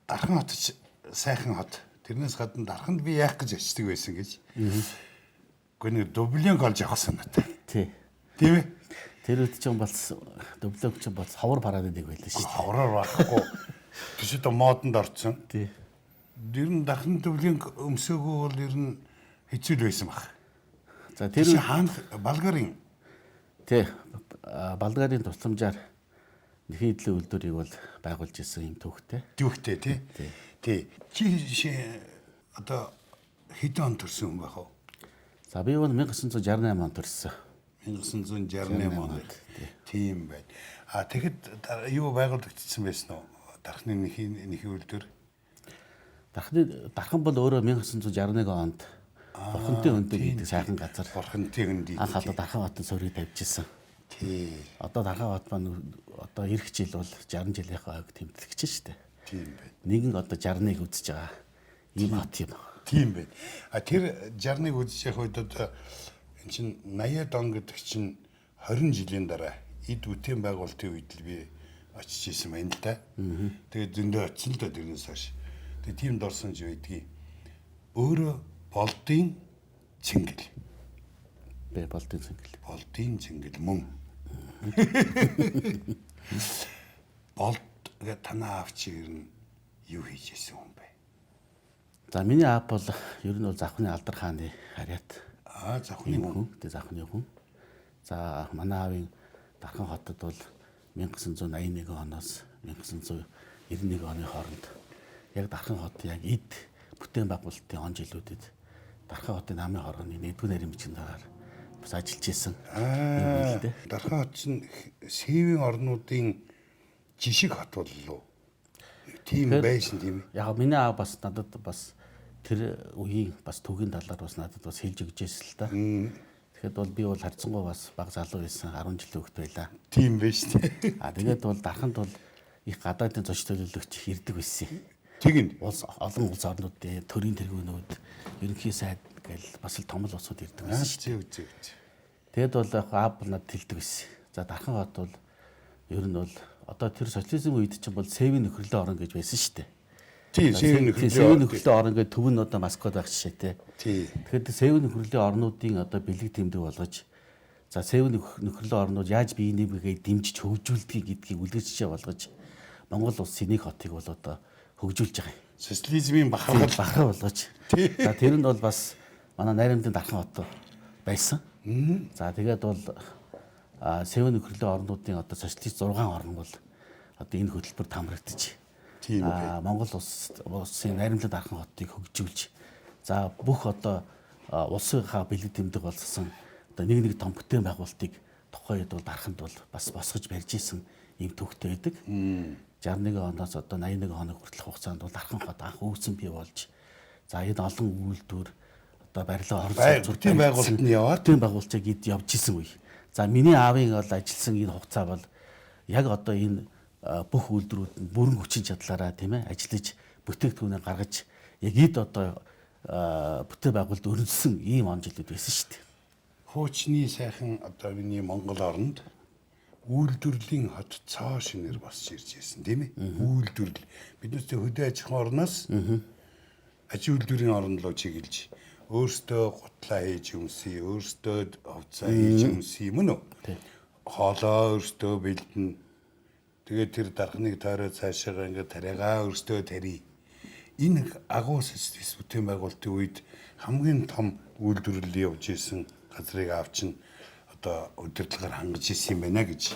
Дархан хот сайхан хот. Тэрнээс гадна Дарханд би яах гэж очдөг байсан гэж. Гэхдээ нэг Дублинг олж явах санаатай. Тий. Тийм ээ. Тэр үед ч юм бас Дублинг ч бас ховор параад байдаг байлаа шүү дээ. Ховроор байхгүй. Тэсэд модонд орцсон. Тий. Ер нь Дархан Дублинг өмсөөгөө бол ер нь хэцүү л байсан баг. За Тэр тэр хаан Болгарын тий Болгарын тусламжаар нэхийдлийн үйлдвэрийг бол байгуулж ирсэн юм төвхтэй. дүүхтэй тий. Тий. Чи одоо хэдэн он төрсөн юм байх вэ? За би бол 1968 онд төрсөн. 1968 онд. Тийм байна. Тэгэхэд юу байгуулагдсан байсан уу? Дархны нэхий үйлдвэр. Дархан бол өөрөө 1961 онд Бурхантын өндөг гэдэг сайхан газар. Бурхантын өндөг. Анх одоо Дархан хотын суурийг тавьжсэн. Тий. Одоо Дархан хот маань одоо эх жил бол 60 жилийнхаа ойг тэмдэглэж шүү дээ. Тийм байна. Нэгэн одоо 61-ыг үзэж байгаа. Ийм хот юм. Тийм байна. Тэр 60-ыг үзэж явах үед одоо эн чин 80-ад он гэдэг чинь 20 жилийн дараа эд үтэн байгуулалтын үед л би очиж исэн байна л да. Тэгээд зөндөө очсон л да тэрнээс хойш. Тэгээд тийм дорсон ч байдгийг. Өөрөө болдын цэнгэл. Болдын цэнгэл. Болдын цэнгэл мөн. Болд гэдэг танаа авч ер нь юу хийж исэн юм бэ? За миний аав бол ер нь бол Завхны Алдар хааны харьяат. Завхны хүн. Тэгээ Завхны хүн. За манай аавын Дархан хотод бол 1981 оноос 1991 оны хооронд яг Дархан хот яг эд бүтээн байгуулалтын он жилүүдэд Дархан хотын намын хорооны 1-р нарийн бичгэнээр бас ажиллаж исэн. Дархан хот чинь Сэвийн орнуудын жишг хот боллоо. Тийм байсан тийм. Яг миний аав бас надад бас тэр үеийн бас төвгийн талаар бас надад бас хэлж өгч байсан л та. Тэгэхэд бол би бол харьцангуй бас бага залуу байсан 10 жилийн хөвгт байлаа. Тийм байж тээ. Тэгээд бол Дарханд бол их гадаадын зоч төлөөлөгч ирдэг байсан. Тэгнь олон улс орнуудын төрийн тэргүүнүүд ерөнхий сайд гэл бас л том л усуд ирдэг байсан шүү дээ. Тэгээд бол аав бол надад хэлдэг байсан. За Дархан хот бол ер нь бол одоо тэр социализм үед чинь бол Сэвийн нөхрөлийн орон гэж байсан шүү дээ. Тийм, Сэвийн нөхрөлийн орон гэдэг төв нь одоо Москвад байх жишээтэй. Тийм. Тэгэхээр Сэвийн нөхрөлийн орнуудын одоо бэлэг тэмдэг болгож за Сэвийн нөхрөлийн орнууд яаж биенийгээ дэмжиж хөгжүүлдгийг гэдгийг үлгэрчээ болгож Монгол улсын нэг хотыг бол одоо хөгжүүлж байгаа юм. Социализмын бахар болгож. За тэр нь бол бас манай найрамдын Дархан хот байсан. За тэгээд бол Сэвийн нөхрөлийн орнуудын одоо социалист 6 орн бол одоо энэ хөтөлбөрт хамрагдчих. Монгол улсын найрамдын Дархан хотыг хөгжүүлж за бүх одоо улсынхаа бэлэг тэмдэг болсон одоо нэг том бүтээн байгуулалтыг тухайд бол Дарханд бол бас босгож барьж исэн юм төвхтэй байдаг. 61 оноос одоо 81 хоног хүртэлх хугацаанд бол Дархан хот анх үүссэн бий болж за энэ олон үйлдвэр одоо барилга оролцоо бүтээн байгуулалт нь яваад бүтээн байгуулалтыг эд явж исэн үе. За миний аавын бол ажилласан энэ хугацаа бол яг одоо энэ бүх үйлдвэрүүд нь бүрэн хүчин чадлаараа тийм ээ ажиллаж бүтээгдэхүүнээ гаргаж яг эд одоо бүтээн байгуулалт өрнөсөн ийм он жилүүд байсан шүү дээ. Хуучны сайхан одоо миний Монгол оронд үйлдвэрлэлийн хот цоо шинээр босч ирж байсан тийм ээ. Үйлдвэрлэл биднээс хөдөө аж ахуйн орноос аж үйлдвэрийн орнд руу чиглэж өөртөө гутлаа хийж өмсөе, өөртөө хувцас хийж өмсөе мөн үү? Хоолоо өөртөө бэлдэнэ. Тэгээд тэр дархныг тойроо цаашаа ингээд тариагаа өөртөө тарий. Энэ агуу социалист бүтээн байгуулалтын үед хамгийн том үйлдвэрлэл явж исэн газрыг авчин одоо удирдлагаар хангаж исэн юм байна гэж.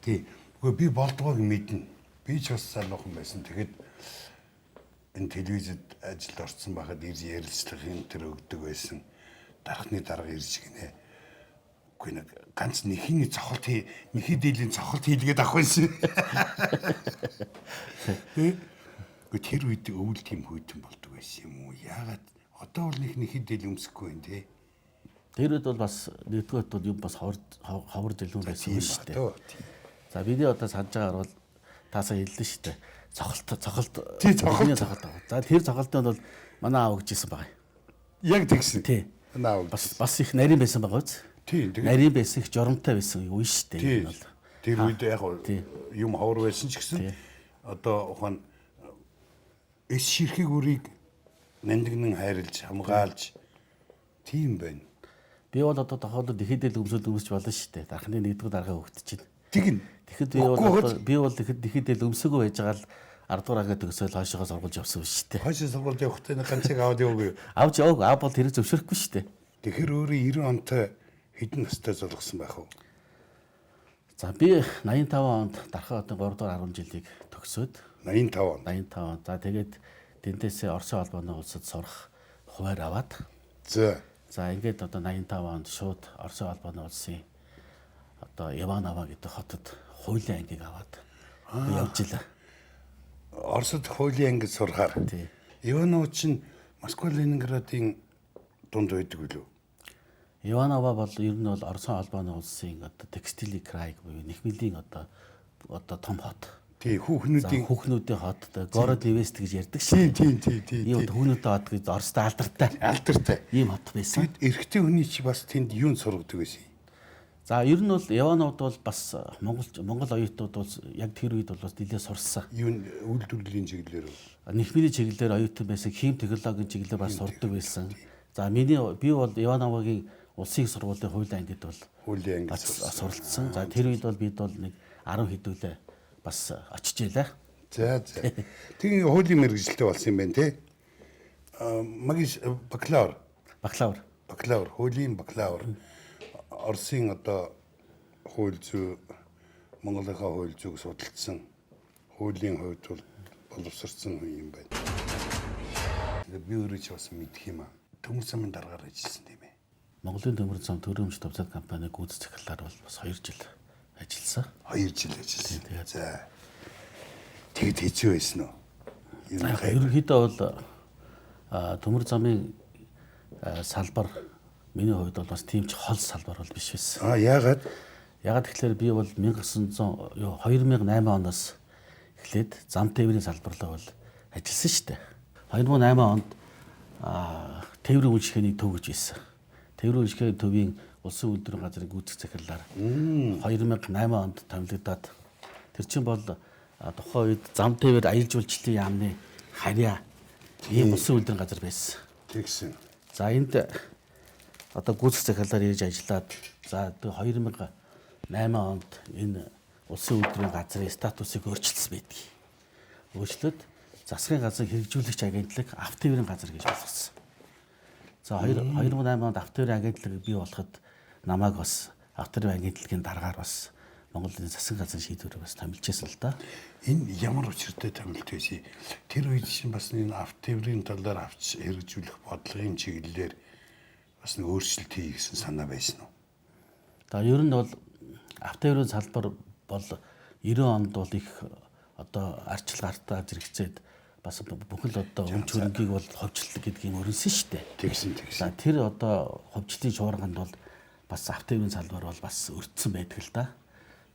Тий. Гэхдээ би болдгоог мэднэ. Би ч бас салуухан байсан. Тэгэхэд энэ телевизэд ажилд орсон байхад ирж ярилцлагын тэр өгдөг байсан. Дархны дарга ирж гинэ. Үгүй нэг ганц нэхний цохолт нэхий дийлэн цохолт хийлгээд авах байсан. Тэр үед өвөл тийм хүйтэн болдог байсан юм уу? Яагаад одоо бол нэхий дийл өмсөхгүй юм те? Тэр үед бол бас нэгдүгээр бол юм бас ховор дэлгүүр байсан шүү дээ. За бидний одоо санаж байгаагаар бол таасаа хэллээ шүү дээ. Цохолт. За тэр цохолтод бол манай аав гэжсэн байгаа. Яг тэгсэн. Тий. Манай аав бас их нарийн байсан байгаа үз. Тий. Нарийн байсан их жоромтой байсан үе шүү дээ. Энэ бол. Тэр үед яг юм ховор байсан ч гэсэн одоо ухаан эс ширхэг үрийг нандинан хайрлж хамгаалж тийм байна. Би бол одоо тохиолдолд ихэдэл өмсөд өмсч болно шүү дээ. Дархны нэгдүгээр дараагаа хөвгдөж чинь. Тэгнь. Тэгэхэд би бол ихэдэл өмсөөгөө байж байгаа л 10 дугаар анги төгсөөл хойшоогоо сургуулж явсан шүү дээ. Хойшоо сургууль явахдаа нэг ганцыг аваад яваагүй. Авч яваг аав бол тэрийг зөвшөөрөхгүй шүү дээ. Тэгэхээр өөрөө 90 онтой хэдэн настай золгосон байх вэ? За би 85 онд дарахаа одоо 3 дугаар 10 жилийг төгсөөд 85 он. 85 он. За тэгээд тэнтээсээ Оросын холбооны улсад сурах хуваар аваад. За ингээд одоо 85 онд шууд Оросын холбооны улсын одоо Иваново гэдэг хотод хуулийн ангийг аваад явж илаа. Оросд хуулийн ангид сурахаар. Иваново чинь Москва Ленинградын дунд байдаг үлээ. Иваново бол ер нь бол Оросын холбооны улсын одоо текстилийн край буюу нэхмэлийн одоо том хот. Тий, хүүхнүүдийн хот Город Невест гэж ярьдаг шүү. Тийм. Ийм хүүхнүүдийн хот гэж Оросд алдартай. Ийм хот байсан. Тэгэд эрэгтэй хүний чи бас тэнд юунд сургадаг байсан юм? За ер нь бол Ивановод бол бас Монгол оюутнууд бол яг тэр үед бол бас нэлээд сурсан. Юу үйлдвэрлэлийн чиглэлээр Нэхмэлийн чиглэлээр оюутан байсан, хим технологийн чиглэлээр бас сурдаг байсан. За би бол Ивановогийн улсын сургуулийн хуулийн ангид бол хуулийн ангид суралцсан. За тэр үед бол бид бол нэг 10 хэдүүлээ бас очиж илаа. За. Тэгээ хуулийн мэргэжилтэй болсон юм байна те. Магис бакалавр, хуулийн бакалавр. Оросын одоо хууль зүй, Монголынхаа хууль зүйг судалсан, хуулийн хувьд бол боловсрсан хүн юм байна. Тэгээд би өөрөө ч бас мэдх юм аа. Төмөр замын дараагаар ажилласан тийм ээ. Монголын төмөр зам төрөмж төвцөд компани гүйцэтгэх захиалгаар бол бас 2 жил ажилласан. 2 жил ажилласан. За. Тэгэд хэцүү байсан уу? Ерөнхийдөө бол төмөр замын салбар миний хувьд бол бас тийм ч хол салбар бол биш байсан. Яагаад? Яагаад тэгэхээр би бол 2008 оноос эхлээд зам тээврийн салбарлаа бол ажилласан шүү дээ. 2008 онд тээврийн үйлчлэгээний төв гэж байсан. Тээврийн үйлчлэгээний төвийн улсын үйлдвэрийн газрын гүйцэтгэх захиалгаар 2008 онд томилогдоод тэр чинь бол тухайн үед зам тээвэр аялал жуулчлалын яамны харьяа ийм улсын үйлдвэрийн газар байсан. Тэгсэн. За энд одоо гүйцэтгэх захиалгаар ирж ажиллаад за 2008 онд энэ улсын үйлдвэрийн газрын статусыг өөрчилсөн байдаг. Өөрчлөлт засгийн газрын хэрэгжүүлэгч агентлаг автотээврийн газар гэж болгосон. За 2008 онд автотээврийн агентлагыг бий болоход намайг бас автотээврийн агентлагийн дараагаар бас Монголын засгийн газрын шийдвэрээр бас томилжсэн л да. Энэ ямар учиртай томилт байсан? Тэр үед чинь бас энэ автотээврийн талаар авч хэрэгжүүлэх бодлогын чиглэлээр бас нэг өөрчлөлт хийх гэсэн санаа байсан уу? За ер нь бол автотээврийн салбар бол 90 онд бол их одоо арчил гартаа зэрэгцээд бас бүхэл одоо өмч хөрөнгийг бол ховчлол гэдгийг өрнөсөн шүү дээ. Тэгсэн. За тэр одоо ховчлын шуурганд бол бас автотээврийн салбар бол бас өртсөн байдаг л да.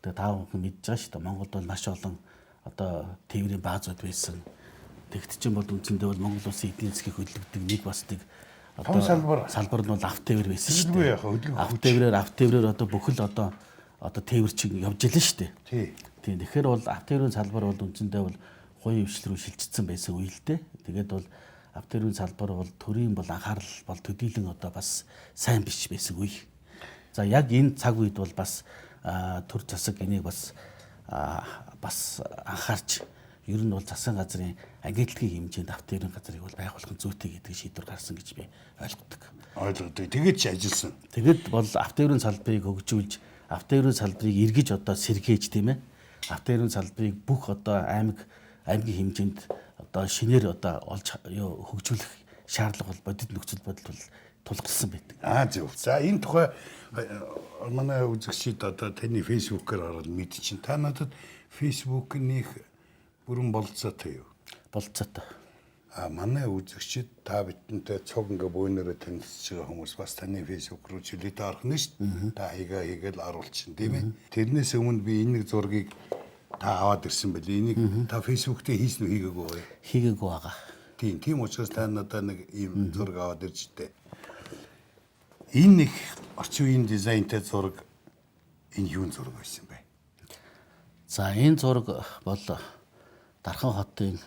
Тэгээ та бүхэн мэдж байгаа шүү дээ. Монголд бол маш олон одоо тээврийн баазууд байсан. Тэгт чинь бол үндсэндээ бол Монгол улсын эдийн засгийг хөдөлгдөг нэг бас нэг одоо салбар нь бол автотээвэр байсан шүү дээ. Автотээврээр одоо бүхэл одоо тээвэр чинь явж илэн шүү дээ. Тийм. Тэгэхээр бол автотээврийн салбар бол үндсэндээ бол хувийн хвшил рүү шилжчихсэн байсан үе л дээ. Тэгээд бол автотээврийн салбар бол төрийн бол анхаарал бол төдийлөн одоо бас сайн биш байсан үе. За яг энэ цаг үед бол бас төр засаг энийг бас анхаарч ер нь бол засгийн газрын агентлагийн хэмжээнд автотээврийн газрыг бол байгуулах нь зүйтэй гэдэг шийдвэр гарсан гэж би ойлгодог. Тэгээд ч ажилласан. Тэгэд бол автотээврийн салбарыг хөгжүүлж, автотээврийн салбарыг эргэж одоо сэргээж тийм ээ. Автотээврийн салбарыг бүх одоо аймгийн хэмжээнд одоо шинээр одоо олж хөгжүүлэх шаардлага бол бодит нөхцөл байдал бол тулгарсан байдаг. Зөв. За энэ тухай манай үзэгчид одоо таны фэйсбүүкээр ороод мэдчихин. Та надад фэйсбүүкнийх бүрэн болцоотой юу? Болцоотой. Манай үзэгчид та бидэнтэй цуг ингээ бөөнөрөө танилцж байгаа хүмүүс бас таны фэйсбүүк руу жилэтэ орох нь шүү дээ. Та хийгээл оруулчин тийм ээ. Тэрнээс өмнө би энэ нэг зургийг та аваад ирсэн байли. Энийг та фэйсбүүк дээр хийсэн үү хийгээгүй юу? Хийгээгүй байгаа. Тийм учраас та надад нэг ийм зураг аваад ирж дээ. Энэ их орчин үеийн дизайнтай зураг энэ юун зураг байсан бэ? За энэ зураг бол Дархан хотын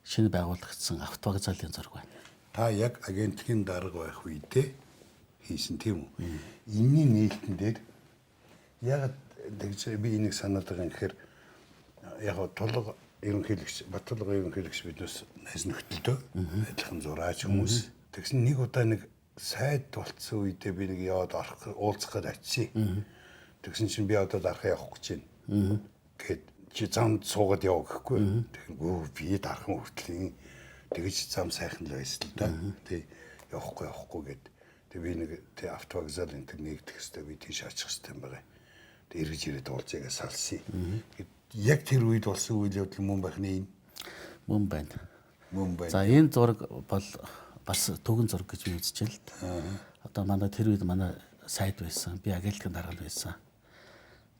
шинэ байгуулагдсан автовокзалын зураг байна. Та яг агентлагийн дарга байх үедээ хийсэн тийм үү? Энэний нээлтэн дээр яг тэгж би энийг санаад байгаа юм гэхээр яг тулга ерөнхийлөгч Баттулга ерөнхийлөгч биднээс найз нөхдөдөө адилхан зураач хүмүүс. Тэгсэн нэг удаа нэг сайд болцсон үедээ би нэг яваад уулзах гээд очив. Тэгсэн чинь би одоо дарахаа явах гэж байна. Гэт чи замд суугаад яв гэхгүй. Тэгвэл би дархан хүртлийн тэгэж зам сайхан л байсан л да. Тэг явахгүй гэд. Тэг би нэг тэг автовокзал энэ төр нэгдэх хэвээр би тийш очих хэвээр байгаа. Тэг эргэж ирээд уулзъягаа салсан. Яг тэр үед болсон үйл явдал мөн байх нэ? Мөн байна. Мөн байна. За энэ зураг бол бас төгөн зураг гэж би үзчихэ л. Одоо манай тэр үед манай сайд байсан. Би агентлагийн дарга байсан.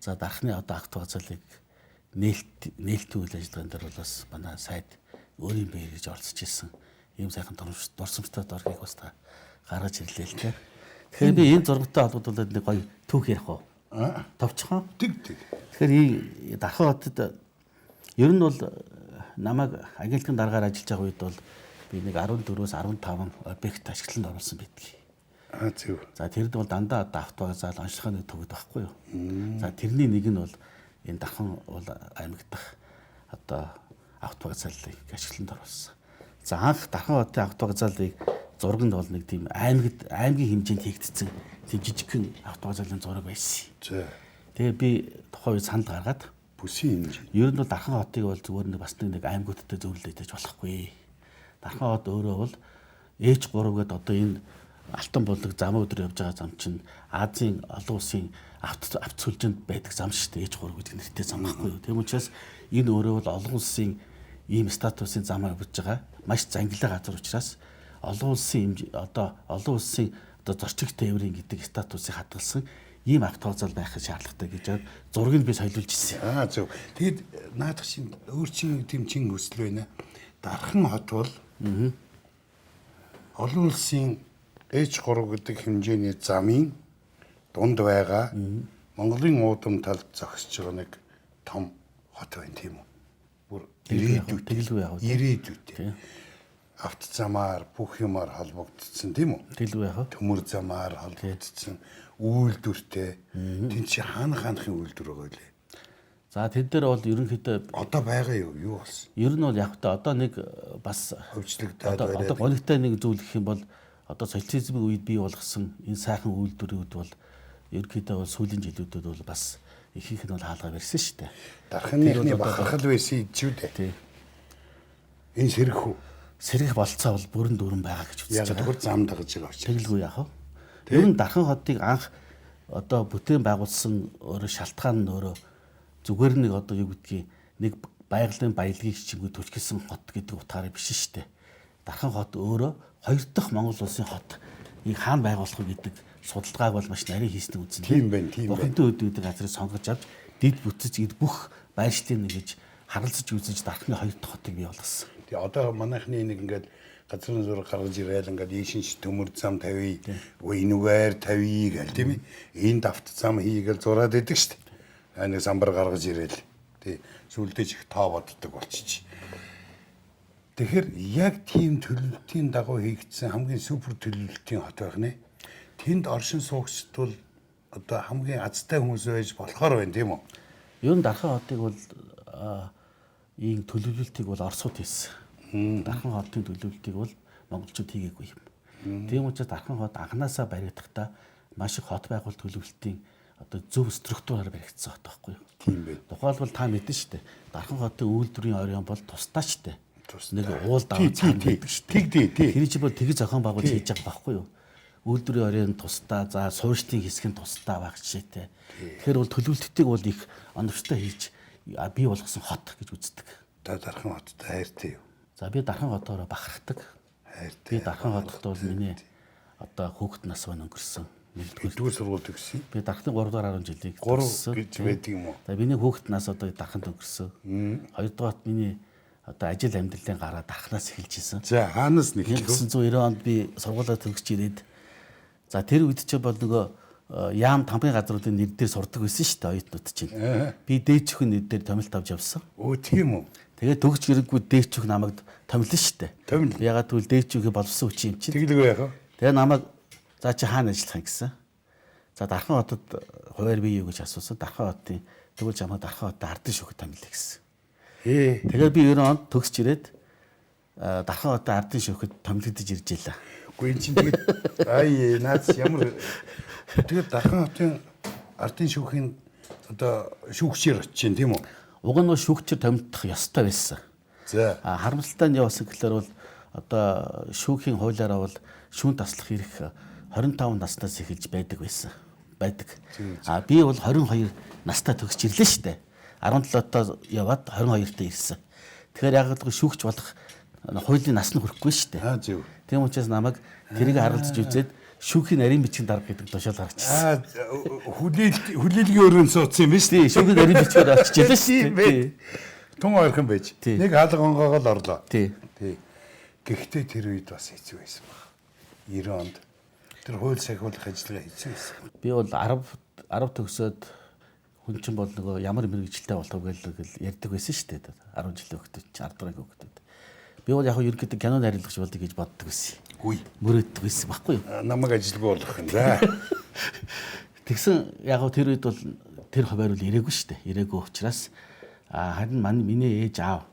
За дархны одоо автовокзалыг нээлттэй үйл ажиллагаан дээр бол бас манай сайд өөрийн биеэр гэж оролцож ирсэн. Ийм сайхан дурсамжтай доргийг бас та гаргаж ирлээ л те. Тэгэхээр би энэ зурагтай холбогдуулаад нэг гоё түүх ярих уу? Товчхон. Тэг. Тэгэхээр ಈ Дархан хотод ер нь бол намайг агентлагийн даргаар ажиллаж байгаа үед бол би нэг 14-өөс 15 объект ашиглалтанд оруулсан байдаг. Зөв. За тэрд бол дандаа одоо автовокзал онцлогооны төгөд байхгүй юу? За тэрний нэг нь бол энэ Дархан бол аймаг дахь одоо автовокзалыг ашиглалтанд оруулсан. За анх Дархан хотын автовокзалыг зурганд бол нэг тийм аймгийн хэмжээнд хийгдсэн тийм жижигхэн автовокзалын зураг байсан. За. Тэгээ би тухайн үед санд гаргаад бүсийн хэмжээ. ер нь бол Дархан хотыг бол зүгээр нэг бас нэг аймагуудтай зөвлөлдөөж болохгүй. Дархан хот өөрөө бол H3 гэдэг одоо энэ Алтан булаг зам өдөр явж байгаа зам чинь Азийн олон улсын авто сүлжээнд байдаг зам шүү дээ. H3 гэдэг нэртэй зам байхгүй юу. Тийм учраас энэ өөрөө бол олон улсын ийм статусын зам явж байгаа маш зангилаа газар учраас олон улсын зорчигч тээврийн гэдэг статусыг хадгалсан ийм автовокзал байх шаардлагатай гэж зургийг би солиулж ирсэн. Зөв. Тэгэд наадах чинь өөр чинь тийм чин хүсэл байна. Дархан хот бол олон улсын H3 гэдэг хэмжээний замын дунд байгаа Монголын уудам талд зогсож байгаа нэг том хот байна тийм үү? Бүр Тэгэлгүй яг. Ирээдүйтэй. Автозамаар бүх юмар холбогдсон тийм үү? Тэгэлгүй яг. Төмөр замаар холбогдсон үйлдвэртэй. Тэн чи хаанхын үйлдвэр байгаа лээ. За тэд дээр бол ерөнхийдөө Одоо байгаа юу болсон? ер нь бол яг та одоо нэг бас Хөвчлөгдөд одоо гонигтай нэг зүйл гэх юм бол одоо социализмын үед бий болгосон энэ сайхан үйлдвэрүүд бол ерөнхийдөө бол сүүлийн жилүүдэд бол бас ихэнх нь бол хаалгаа барьсан шүү дээ. Дарханы бахархал байсан идчүүд дээ. Энэ сэрхүү. Сэрэх болцоо бол бүрэн дүүрэн байгаа гэж үзэж Яг тэгвэл зам дагаж байгаа учраас. Тэгэлгүй яах вэ? Ер нь Дархан хотыг анх одоо бүтээн байгуулсан өөрөө шалтгаан нь өөрөө зүгээр нэг одоо юу гэдгийг нэг байгалийн баялагийг чиглүү төрчихсөн хот гэдэг утгаараа биш шүү дээ. Дархан хот өөрөө хоёр дахь Монгол улсын хотийг хаана байгуулах вэ гэдэг судалгааг бол маш нарийн хийсэн үзэн. Тийм байна. Бохинтой өдрүүдийн газрыг сонгож авч дид бүтэж эд бүх байршлыг нэгж харгалзаж үзэж Дарханы хоёр дахь хотыг бий болгосон. Тэгээ одоо манайхны нэг ингээд газрын зураг гаргаж ирээл ингээд ийшинч төмөр зам тавья, энүүгээр тавья гэл тийм ээ. Энд авт зам хийгээл зураад идэг шүү дээ. Нэг самбар гаргаж ирээл. Тий. Сүлдэж их тоо боддог болчих. Тэгэхээр яг тийм төлөвлөлтийн дагуу хийгдсэн хамгийн супер төлөвлөлтийн хот байх нэ. Тэнд оршин суугчд бол одоо хамгийн азтай хүмүүс байж болохоор байна тийм үү? Ер нь Дархан хотыг бол ийм төлөвлөлтийг бол Оросууд хийсэн. Дархан хотын төлөвлөлтийг бол монголчууд хийгээгүй юм. Тийм учраас Дархан хот анханасаа баригдахдаа маш их хот байгуул төлөвлөлтийн одоо зөв структураар баригдсан хот байхгүй юу? Тийм байна. Тухайлбал та мэдэн шүү дээ. Дархан хотын үйлдвэрийн орон бол тусдаа ч дээ. Нэг уул даваа цаана байдаг шүү дээ. Тэр чинь бол тэгж зохион байгуулж хийж байгаа байхгүй юу? Үйлдвэрийн орон тусдаа, за суурьштын хэсэг нь тусдаа байх жишээтэй. Тэгэхээр бол төлөвлөлтийг бол их оновчтой хийж бий болгосон хот гэж үздэг. Та Дархан хоттой хайртай юу? За би Дархан хотоороо бахархдаг. Хайртай. Би Дархан хотод бол миний одоо хүүхэд нас байна өнгөрсөн. Нэгдүгээр сургууль төгсөй. Би Дарханы 3 дугаар 10 жилийг 3 гэж байдаг юм уу? За миний хүүхэд нас одоо Дарханд өнгөрсөн. Хоёрдугаарт миний одоо ажил амьдралын гараа Дарханаас эхэлж исэн. За хаанаас нэхлэх вэ? 1990 онд би сургуулаа төгсөж ирээд за тэр үед ч бол нөгөө яам тамгын газруудын нэр дээр сурдаг байсан шүү дээ оюутнууд чинь. Би дээд чихэн нэр дээр томилт авч явсан. Оо тийм үү. Тэгээд төгсч ирэнгүү дээчүүх намайг томилно шүү дээ. Томилно. Ягаад гэвэл дээчүүхээ боловсон хүч юм чинь. Тэглэв яах вэ? Тэгээ намайг за чи хаана ажиллах юм гэсэн. За Дархан хотод хуваар бий юу гэж асуусан. Дархан хотын тэгвэл чамаа Дархан хотод ардын шүүхэд томилё гэсэн. Тэгээд би 90 онд төгсч ирээд Дархан хотод ардын шүүхэд томилогдож ирж байлаа. Үгүй эн чинь тэгээд наац ямар тэгээд Дархан хотын ардын шүүхийн одоо шүүгчээр очиж тийм үү? Уг нь шүүгчээр томилдох ёстой байсан. За. Харамсалтай нь явсан гэхээр бол одоо шүүхийн хуулиараа бол шүүн таслах эрх 25 наснаас эхэлж байдаг байсан. Байдаг. Би бол 22 настай төгсч ирлээ шүү дээ. 17-тоо яваад 22-таа ирсэн. Тэгэхээр яг л шүүгч болох хуулийн нас нь хүрэхгүй шүү дээ. Зөв. Тийм учраас намайг тэрийг харгалзаж үзээд шүүхийн нарийн бичгийн дарга гэдэг тушаал гаргачихсан. Хүлээлгийн өрөөнд суудсан юм биш үү? Шүүхийн нарийн бичгээр очиж илээ шүү дээ. Тун ойрхон байж. Нэг хаалга онгоогоо л орлоо. Тий. Гэхдээ тэр үед бас хэцүү байсан баг. 90 онд тэр хууль сахиулах ажиллагаа хэцүү байсан. Би бол 10 төгсөөд хүн чинь бол нөгөө ямар мэрэгжилтэй болов гэж ярьдаг байсан шүү дээ. 10 жилийн хөлтөд 10 дугаар хөлтөд. Би бол яг ерөнхийдөө кино найруулагч болдго гэж боддог байсан. Үгүй. Мөрөөддөг байсан байхгүй юу? Намайг ажилгүй болгох юм. За. Тэгсэн яг тэр үед бол тэр хуваар бол ирээгүй шүү дээ. Ирээгүй учраас харин миний ээж аав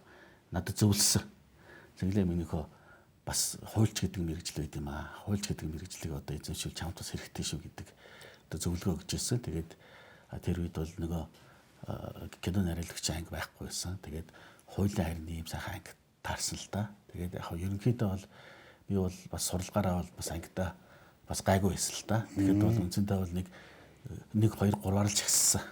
надад зөвлөсөн. Зинглээ минийхөө бас хуульч гэдэг мэрэгжил байд юм аа. Хуульч гэдэг мэрэгжлийг одоо эзэмшүүл чамд бас хэрэгтэй шүү гэдэг одоо зөвлөгөө өгч ирсэн. Тэгээд тэр үед бол нөгөө кино найруулагч анги байхгүй байсан. Тэгээд хуулийн харин ийм сайхан анги таарсан л да. Тэгээд яг ерөнхийдөө бол би бол бас суралгаараа бол бас ангидаа бас гайгүй байсан л да. Тэгээд бол үндсэндээ бол нэг 2 3-аар л чагссан.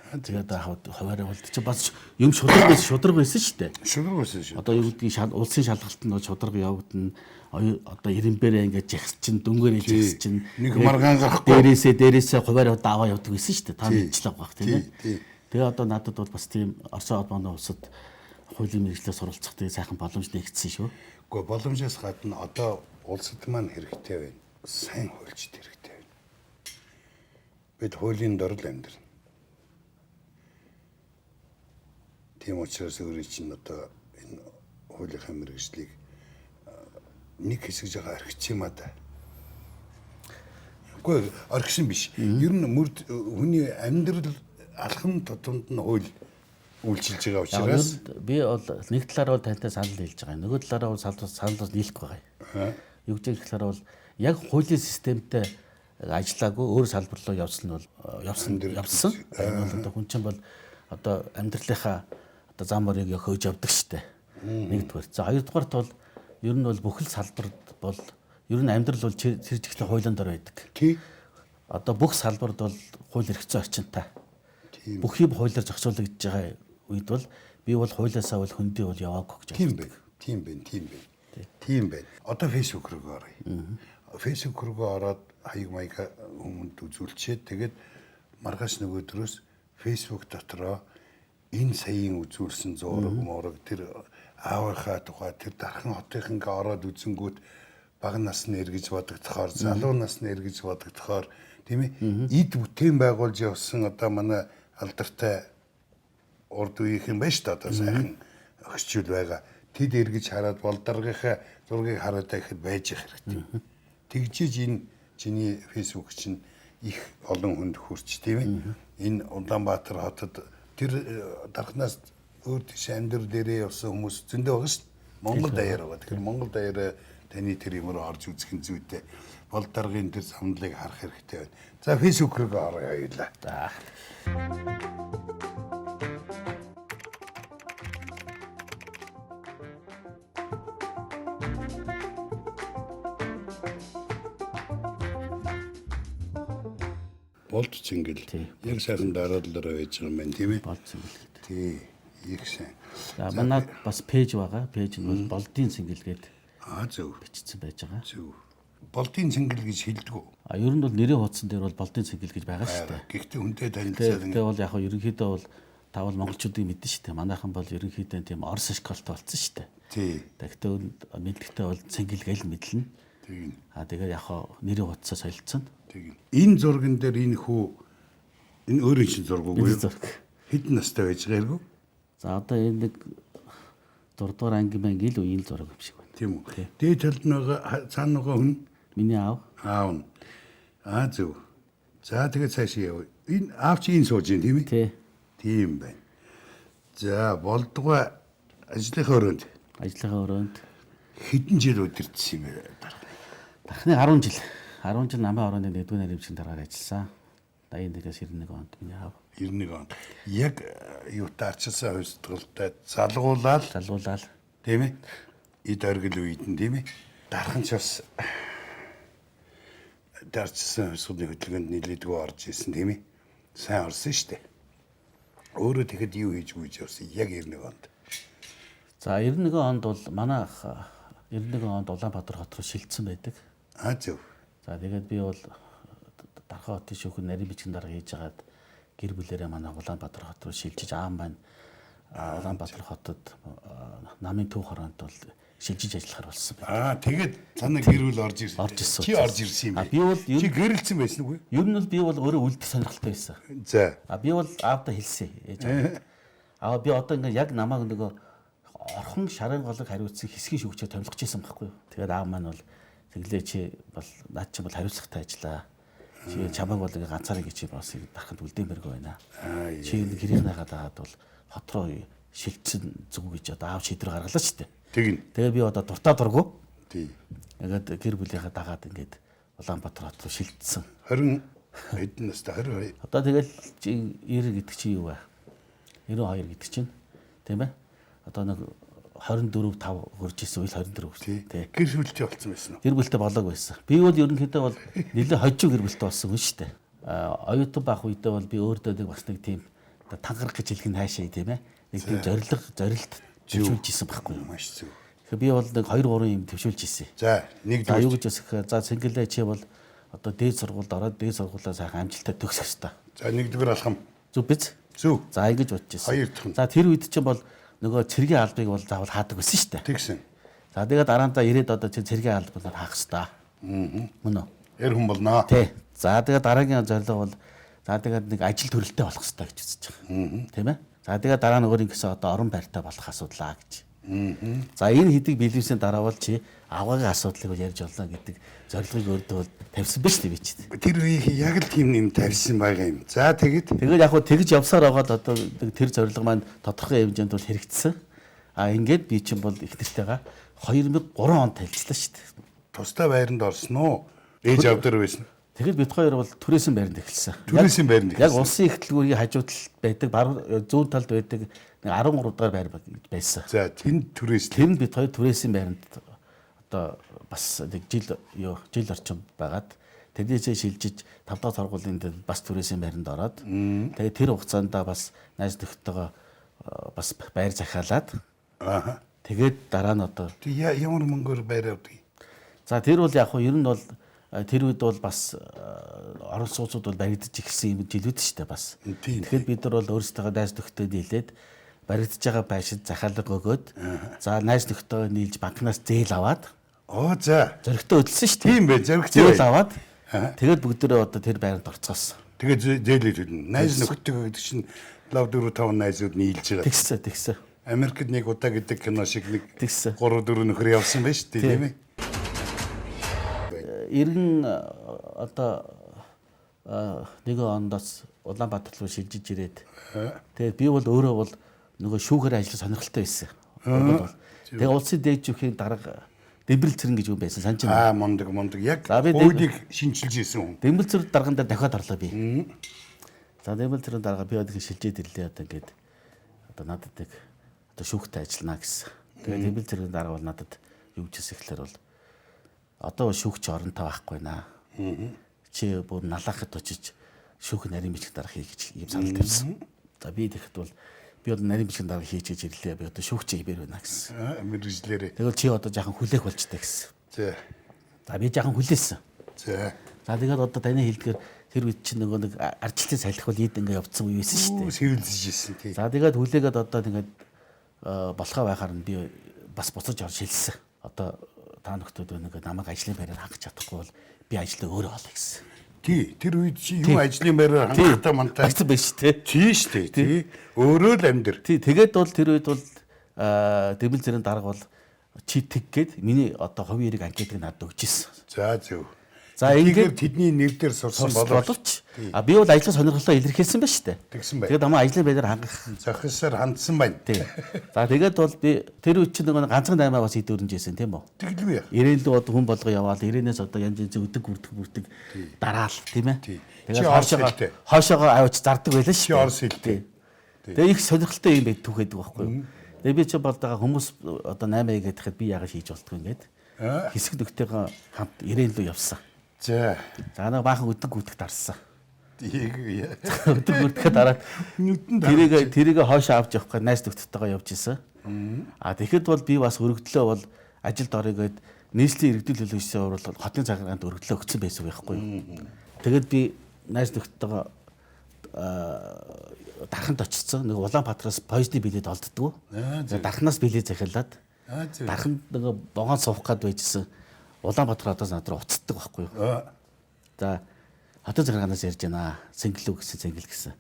Тэгээд хуваараа бол чи бас юм шудраг байсан шүү дээ. Шудраг байсан шүү. Одоо юу гэдгийг улсын шалгалтанд бол шудраг явагдана. Одоо ирэмбэрээ ингээд жигс чин дүнгээрээ жигс чин нэг маргаан гарахгүй. Дээрээсээ хуваараа даваа явдаг байсан шүү дээ. Та мэдчихлээ баг тийм ээ. Тэгээ одоо надад бол бас тийм Орос улбаны улсад хуулийн мэргэжлээр суралцах тийм сайхан боломж нэгдсэн шүү. Гэхдээ боломжоос гадна одоо улсад маань хэрэгтэй байна. Сайн хуульчд хэрэгтэй байна. Бид хуулийн дор л амьдрна. Тийм учраас өөрийн чинь одоо энэ хуулийнхаа мэргэжлийг нэг хэсэг жага архич юм аа да. Үгүй архисан биш. Ер нь хүний амьдрал алхам тутамд нь хууль үйлчилж байгаа учраас би бол нэг талаараа бол тантай санал нийлж байгаа. Нөгөө талаараа бол санал нийлэхгүй байгаа. Юу гэж хэлэхээр бол яг хуулийн системтэй ажиллаагүй өөр салбар руу явсан нь бол явсан. Энэ бол одоо хүн чинь бол одоо амьдралынхаа одоо зам мөрийг хөөж явдаг штэ. Нэгдүгээр. За хоёрдугаарт бол ер нь бол бүх л салбарт бол ер нь амьдрал бол тэр жигтэй хуулийн дор байдаг. Тий. Одоо бүх салбарт бол хууль эрх зүйн орчинтай. Бүх юм хуулиар зохицуулагдж байгаа үед бол би бол хуулиасаа бол хөндий бол яваагүй гэж боддог. Тийм байна. Одоо фэйсбүүк рүү оръё. Фэйсбүүк рүү ороод хаяг маяга хүмүүнд үзүүлчихэд тэгээд маргааш нөгөө өдрөөс фэйсбүүк дотроо энэ саяын үзүүлсэн зураг морог тэр аавынхаа тухай тэр Дархан хотынхаа ингээ ороод үзэнгүүт бага насны эргэж бодогдохоор залуу насны эргэж бодогдохоор тийм ээ эд бүтээн байгуулж явсан одоо манай алдартай урд үеийнхэн байна шүү дээ одоо сайхан өгчүүл байгаа. Тэд эргэж хараад болдаргийнхаа зургийг хараад ихэд байж их хэрэгтэй. Тэгжиж энэ чиний фэйсбүүк чинь их олон хүнд хүрч тийм ээ. Энэ Улаанбаатар хотод тэр Дарханаас өөр тийш амьдрал дээрээ явсан хүмүүс зөндөө байгаа шүү дээ. Монгол даяар байгаа. Тэгэхээр Монгол даяараа таны тэр юмроо орж үзэх нь зүйтэй. Болдаргын тэр самналыг харах хэрэгтэй байна. За фэйсбүүк рүү оръё хоёулаа. За. Болд цингэл. Яг сайхан дараалалаараа байж байгаа юм байна тийм ээ. Болд цингэл гэдэг. Тий, их сайн. За манайд бас пэйж байгаа. Пэйж нь бол болдын цингэл гэдэг. Зөв. Бичсэн байж байгаа. Зөв. Болдын цингэл гэж хэлдэг үү? Ер нь бол нэрийн хуудсан дээр бол болдын цингэл гэж байгаа шүү дээ. Гэхдээ хүнтэй танилцаад ингээд бол яг ерөнхийдөө бол тавал монголчуудыг мэднэ шүү дээ. Манайхан бол ерөнхийдөө тийм орос школтой болсон шүү дээ. Тий. Тэгтээ мэдлэгтэй бол цингэл гээл мэдлэн. Тийм. Тэгээд яг нэрийн хуудасаа солилцсон. Тийм. Энэ зурган дээр энэ хүү энэ өөрийн чинь зураг үгүй юу? Зураг. Хэдэн настай байж байгааргүй? За одоо энэ нэг 6 дугаар анги маань ил үеийн зураг юм шиг байна. Тийм үү. Дээд талд нөгөө цаана нөгөө хүн Миний аав. аав нь. Зөв. За тэгээд цааш яв. Энэ аав чи энэ сууж юм тийм ээ? Тий. Тийм байна. За болдгоо ажлынхаа өрөөнд Ажлынхаа өрөөнд хэдэн жил удирдсан юм бэ? дарахны 10 жил. 10 жил намын орооны 1-р наривчгийн дараагаар ажилласан. 81-ээс 91 онд миний аав 91 он. Яг юутай арчилсан хувьсгалтай залгуулаад залгуулаад тийм ээ? Эд оргил үед нь тийм ээ? Дархан ч бас дарчсан хувьсгалын хөтөлбөрөнд нэлээдгүй орж исэн тийм ээ? Сайн орсон шүү дээ. Өөрөө тэгэхэд юу хийж гүйж явсан яг 91 онд. За 91 онд бол манай ах 91 онд Улаанбаатар хот руу шилжсэн байдаг. Зөв. За тэгээд би бол Дархан хотын шүүхэн нарийн бичгийн дарга хийж агаад гэр бүлээрээ манай Улаанбаатар хот руу шилжиж аав маань Улаанбаатар хотод намын төв хороонд бол шилжиж ажиллахаар болсон байна. Тэгээд цаана гэр бүл орж ирсэн. Орж ирсэн. Чи орж ирсэн юм бэ? Би бол чи гэрэлцсэн байсан үгүй? ер нь бол би бол өөрөө үлдэх сонирхолтой байсан. За. Би бол аавдаа хэлсэн. Ээж аав. Би одоо ингээ яг намайг нөгөө орхон шарын голыг хариуцсан хэсгийн шүүгчээр томилгож байсан байхгүй юу. Тэгээд аав маань бол тэглээ чи бол наад чи бол хариуцлагатай ажиллаа. Чи чамайг бол ингээ ганцаараа гэж бас дарахад үлдээмэргүй байна. Чи гэрийнхнийхаа дагаад бол хот руу шилжсэн зүг гэж одоо аав шийдвэр гаргалаа ч гэдэг. Тэгээ би одоо дуртай дургу. Тий. Ингээд гэр бүлийнхаа дагаад ингээд Улаанбаатар хот руу шилжсэн. 20 хэдэн настай 22. Одоо тэгэл 90 гэдэг чи юу вэ? 92 гэдэг чинь тийм ээ? Одоо нэг 24 5 хүрж исэн үйл 24 хүрч. Тий. Гэр бүлтэй болсон байсан уу? Гэр бүлтэй болоог байсан. Би бол ерөнхийдөө бол нэлээд хожиг гэр бүлтэй болсон хүн шүү дээ. Оюутан байх үедээ бол би өөртөө нэг бас нэг тийм тангарах гэж хэлэх нь хаашаа тийм ээ? Нэг тийм зорилт төвшүүлж исэн байхгүй юу? Маш зөв. Тэгэхээр би бол нэг 2 3 юм төвшүүлж исэн. За, нэг юу гэж хэлэх. За цэнгэлээ чи бол одоо дээд сургуульд ороод дээд сургуулаа сайхан амжилттай төгсөх хэрэгтэй. За, нэгдүгээр алхам. Зүг биз? Зөв. За ингэж бодож исэн. Хоёр дахь нь. За тэр үед чинь бол нөгөө цэргийн албыг бол заавал хаадаг байсан шүү дээ. Тэгсэн. За тэгээд дараантаа ирээд одоо чи цэргийн албаар хаах хэрэгтэй. Мөн үү? Эр хүн болноо. Тий. За тэгээд дараагийн зорилго бол за тэгээд нэг ажил төрөлтэй болох хэрэгтэй гэж үзэж байгаа. Тийм ээ? За тэгээд дараа нь өөр ингэсэн одоо орон байртай болох асуудлаа гэж. За энэ хэдийг билүүсийн дараа бол чи аваагийн асуудлыг ярьж олно гэдэг зорилгыг өөртөө тавьсан биз дээ би чи. Тэр үеийг яг л тийм юм тавьсан байгаа юм. За тэгээд яг хөө тэгж явсаар байгаад одоо тэр зорилго маань тодорхой хэмжээнд бол хэрэгжсэн. Ингээд би чинь бол их нэртэйгээ 2003 онд танилцлаа шүү дээ. Тустай байранд орсон уу? Ээж авдар байсан. Тэгэл бид хоёр бол түрээсийн байранд эхэлсэн. Түрээсийн байранд эхэлсэн. Яг улсын их төлгүүрийн хажуу талд байдаг, зүүн талд байдаг 13 дугаар байр байсан. За, тэнд түрээс. Тэнд бид хоёр түрээсийн байранд одоо бас нэг жил орчим байгаад тэднээсээ шилжиж 5 дахь сургуулийн дээр бас түрээсийн байранд ороод тэгээд тэр хугацаанд бас найз нөхдөдөө бас байр захиалаад тэгээд дараа нь одоо ямар мөнгөөр байр авдаг. За тэр бол яг хөө ер нь бол тэр үед бол бас орон сууцуд бол баригдаж ирсэн юм жилүүд шүү дээ бас. Тэгэхээр бид нар бол өөрсдөө найз нөхдөд нийлээд баригдаж байгаа байшид захиалга өгөөд за найз нөхдөд нийлж банкнаас зээл аваад За зөрөгтэй хөдөлсөн шүү дээ. Тийм бэ, зөрөгтэй зээл аваад тэгээд бүгдөө одоо тэр байранд орцгоосон. Тэгээд зээлээд хөдөлнө. Найз нөхдөд гэдэг чинь лав 4 5 найзууд нийлж байгаа. Тэгсэн. Америкт нэг удаа гэдэг кино шиг нэг 3 4 нөхөр явсан байж тээ тийм ээ. Иргэн одоо нэг ондоос Улаанбаатар руу шилжиж ирээд тэгээд би бол өөрөө бол нөгөө шүүхээр ажиллах сонирхолтой байсан. Тэгээд улсын дээд жүхийн дарга Дэмбэл цэрэн гэж юм байсан санаж байна. Мондөг яг хуулийг шинжилж исэн хүн. Дэмбэл цэрэн дарган дээр дахиад орлоо би. За Дэмбэл цэрэн дарга би одоо шилжээд ирлээ одоо ингээд одоо надад нэг одоо шүүхтэй ажиллана гэсэн. Тэгээд Дэмбэл цэрэн дарга бол надад юу гэж хэлэхээр бол одоо шүүгч оронтой байхгүй наа. Чи бүр налахад очиж шүүх нарийн бичиг дарга хий гэж ийм санал тавьсан. За би тэгэхэд бол би одоо нарийн бичиг дарга хийж ирлээ. Би одоо шүүгч хэмээр байна гэсэн. Мэргэжлээрээ. Тэгвэл чи одоо жаахан хүлээх болчтой гэсэн. За би жаахан хүлээсэн. За тэгээд одоо таны хэлдгээр тэр үед чинь нөгөө нэг арчлын салхи бол ийд ингээ явцсан үе байсан шүү дээ. Сэвэлзэж ирсэн тий. За тэгээд хүлээгээд одоо тэгээд болохоо байхаар нь би бас буцаж орж хэлсэн. Одоо та нөхдүүд нэг намайг ажлын байраар хангах чадахгүй бол би ажлаа өөрөө олё гэсэн. Тий, тэр үед чи юу ажлын байраар хангахтаа мантай байсан байж тээ. Тий шүү дээ, тий. Өөрөө л амьдр. Тий, тэгээд бол тэр үед бол дэвэл зэрэг дарга бол чи тэг гээд миний одоо хувийн эрийг анкетыг надад өгч ирсэн. За зөв. За ингээд тэдний нэр дээр сурсан боловч би бол ажлын сонирхлоо илэрхийлсэн байна шүү дээ. Тэгсэн бай. Тэгээд намайг ажлын байдлаар хангах зохисоор хандсан байна. Тийм. За тэгээд бол би тэр үе чинь нэг ганцхан 8 бас идүүрнжсэн тийм үү? Тэглүү яа. Ирээнлүү одоо хүн болго яваал ирээнээс одоо янз янзын өдөг бүрдэг дараал тийм ээ. Тэгээд хоошоогоо авч зардаг байлаа шүү. Чи орс хэлтэй. Тэгээ их сонирхолтой юм байд түүхэд байхгүй юу? Тэгээ би чи болдоо хүмүүс одоо 8 гэхэд би яагаад хийж болтгоо ингээд хэсэг нөхтэйгээ хамт ирээнлүү явсан. За. За нэг баахан өдөг гүтэх дарсан. Тийг яа. Өдөг гүтэхэд дараад тэрийг хоошоо авч явах гэж найз нөхдөдтэйгээ явж исэн. Тэгэхэд бол би бас өргөдлөө бол ажилд орё гэд нийслэлийн иргэдэл төлөвлөсөн урал хотын цагаанд өргөдлөө өгсөн байсан байхгүй юу. Тэгээд би найз нөхдөдтэйгээ дарханд очсон. Нэг Улаанбаатараас поездны билет олддгоо. Дарханаас билет захиалаад дарханд нэг богоон суух гээд байжсэн. Улаанбаатараас надраа уцтдаг байхгүй юу. За хотын захиргаанаас ярьж байна. Сэнгэлүү гэсэн сэнгэл гэсэн.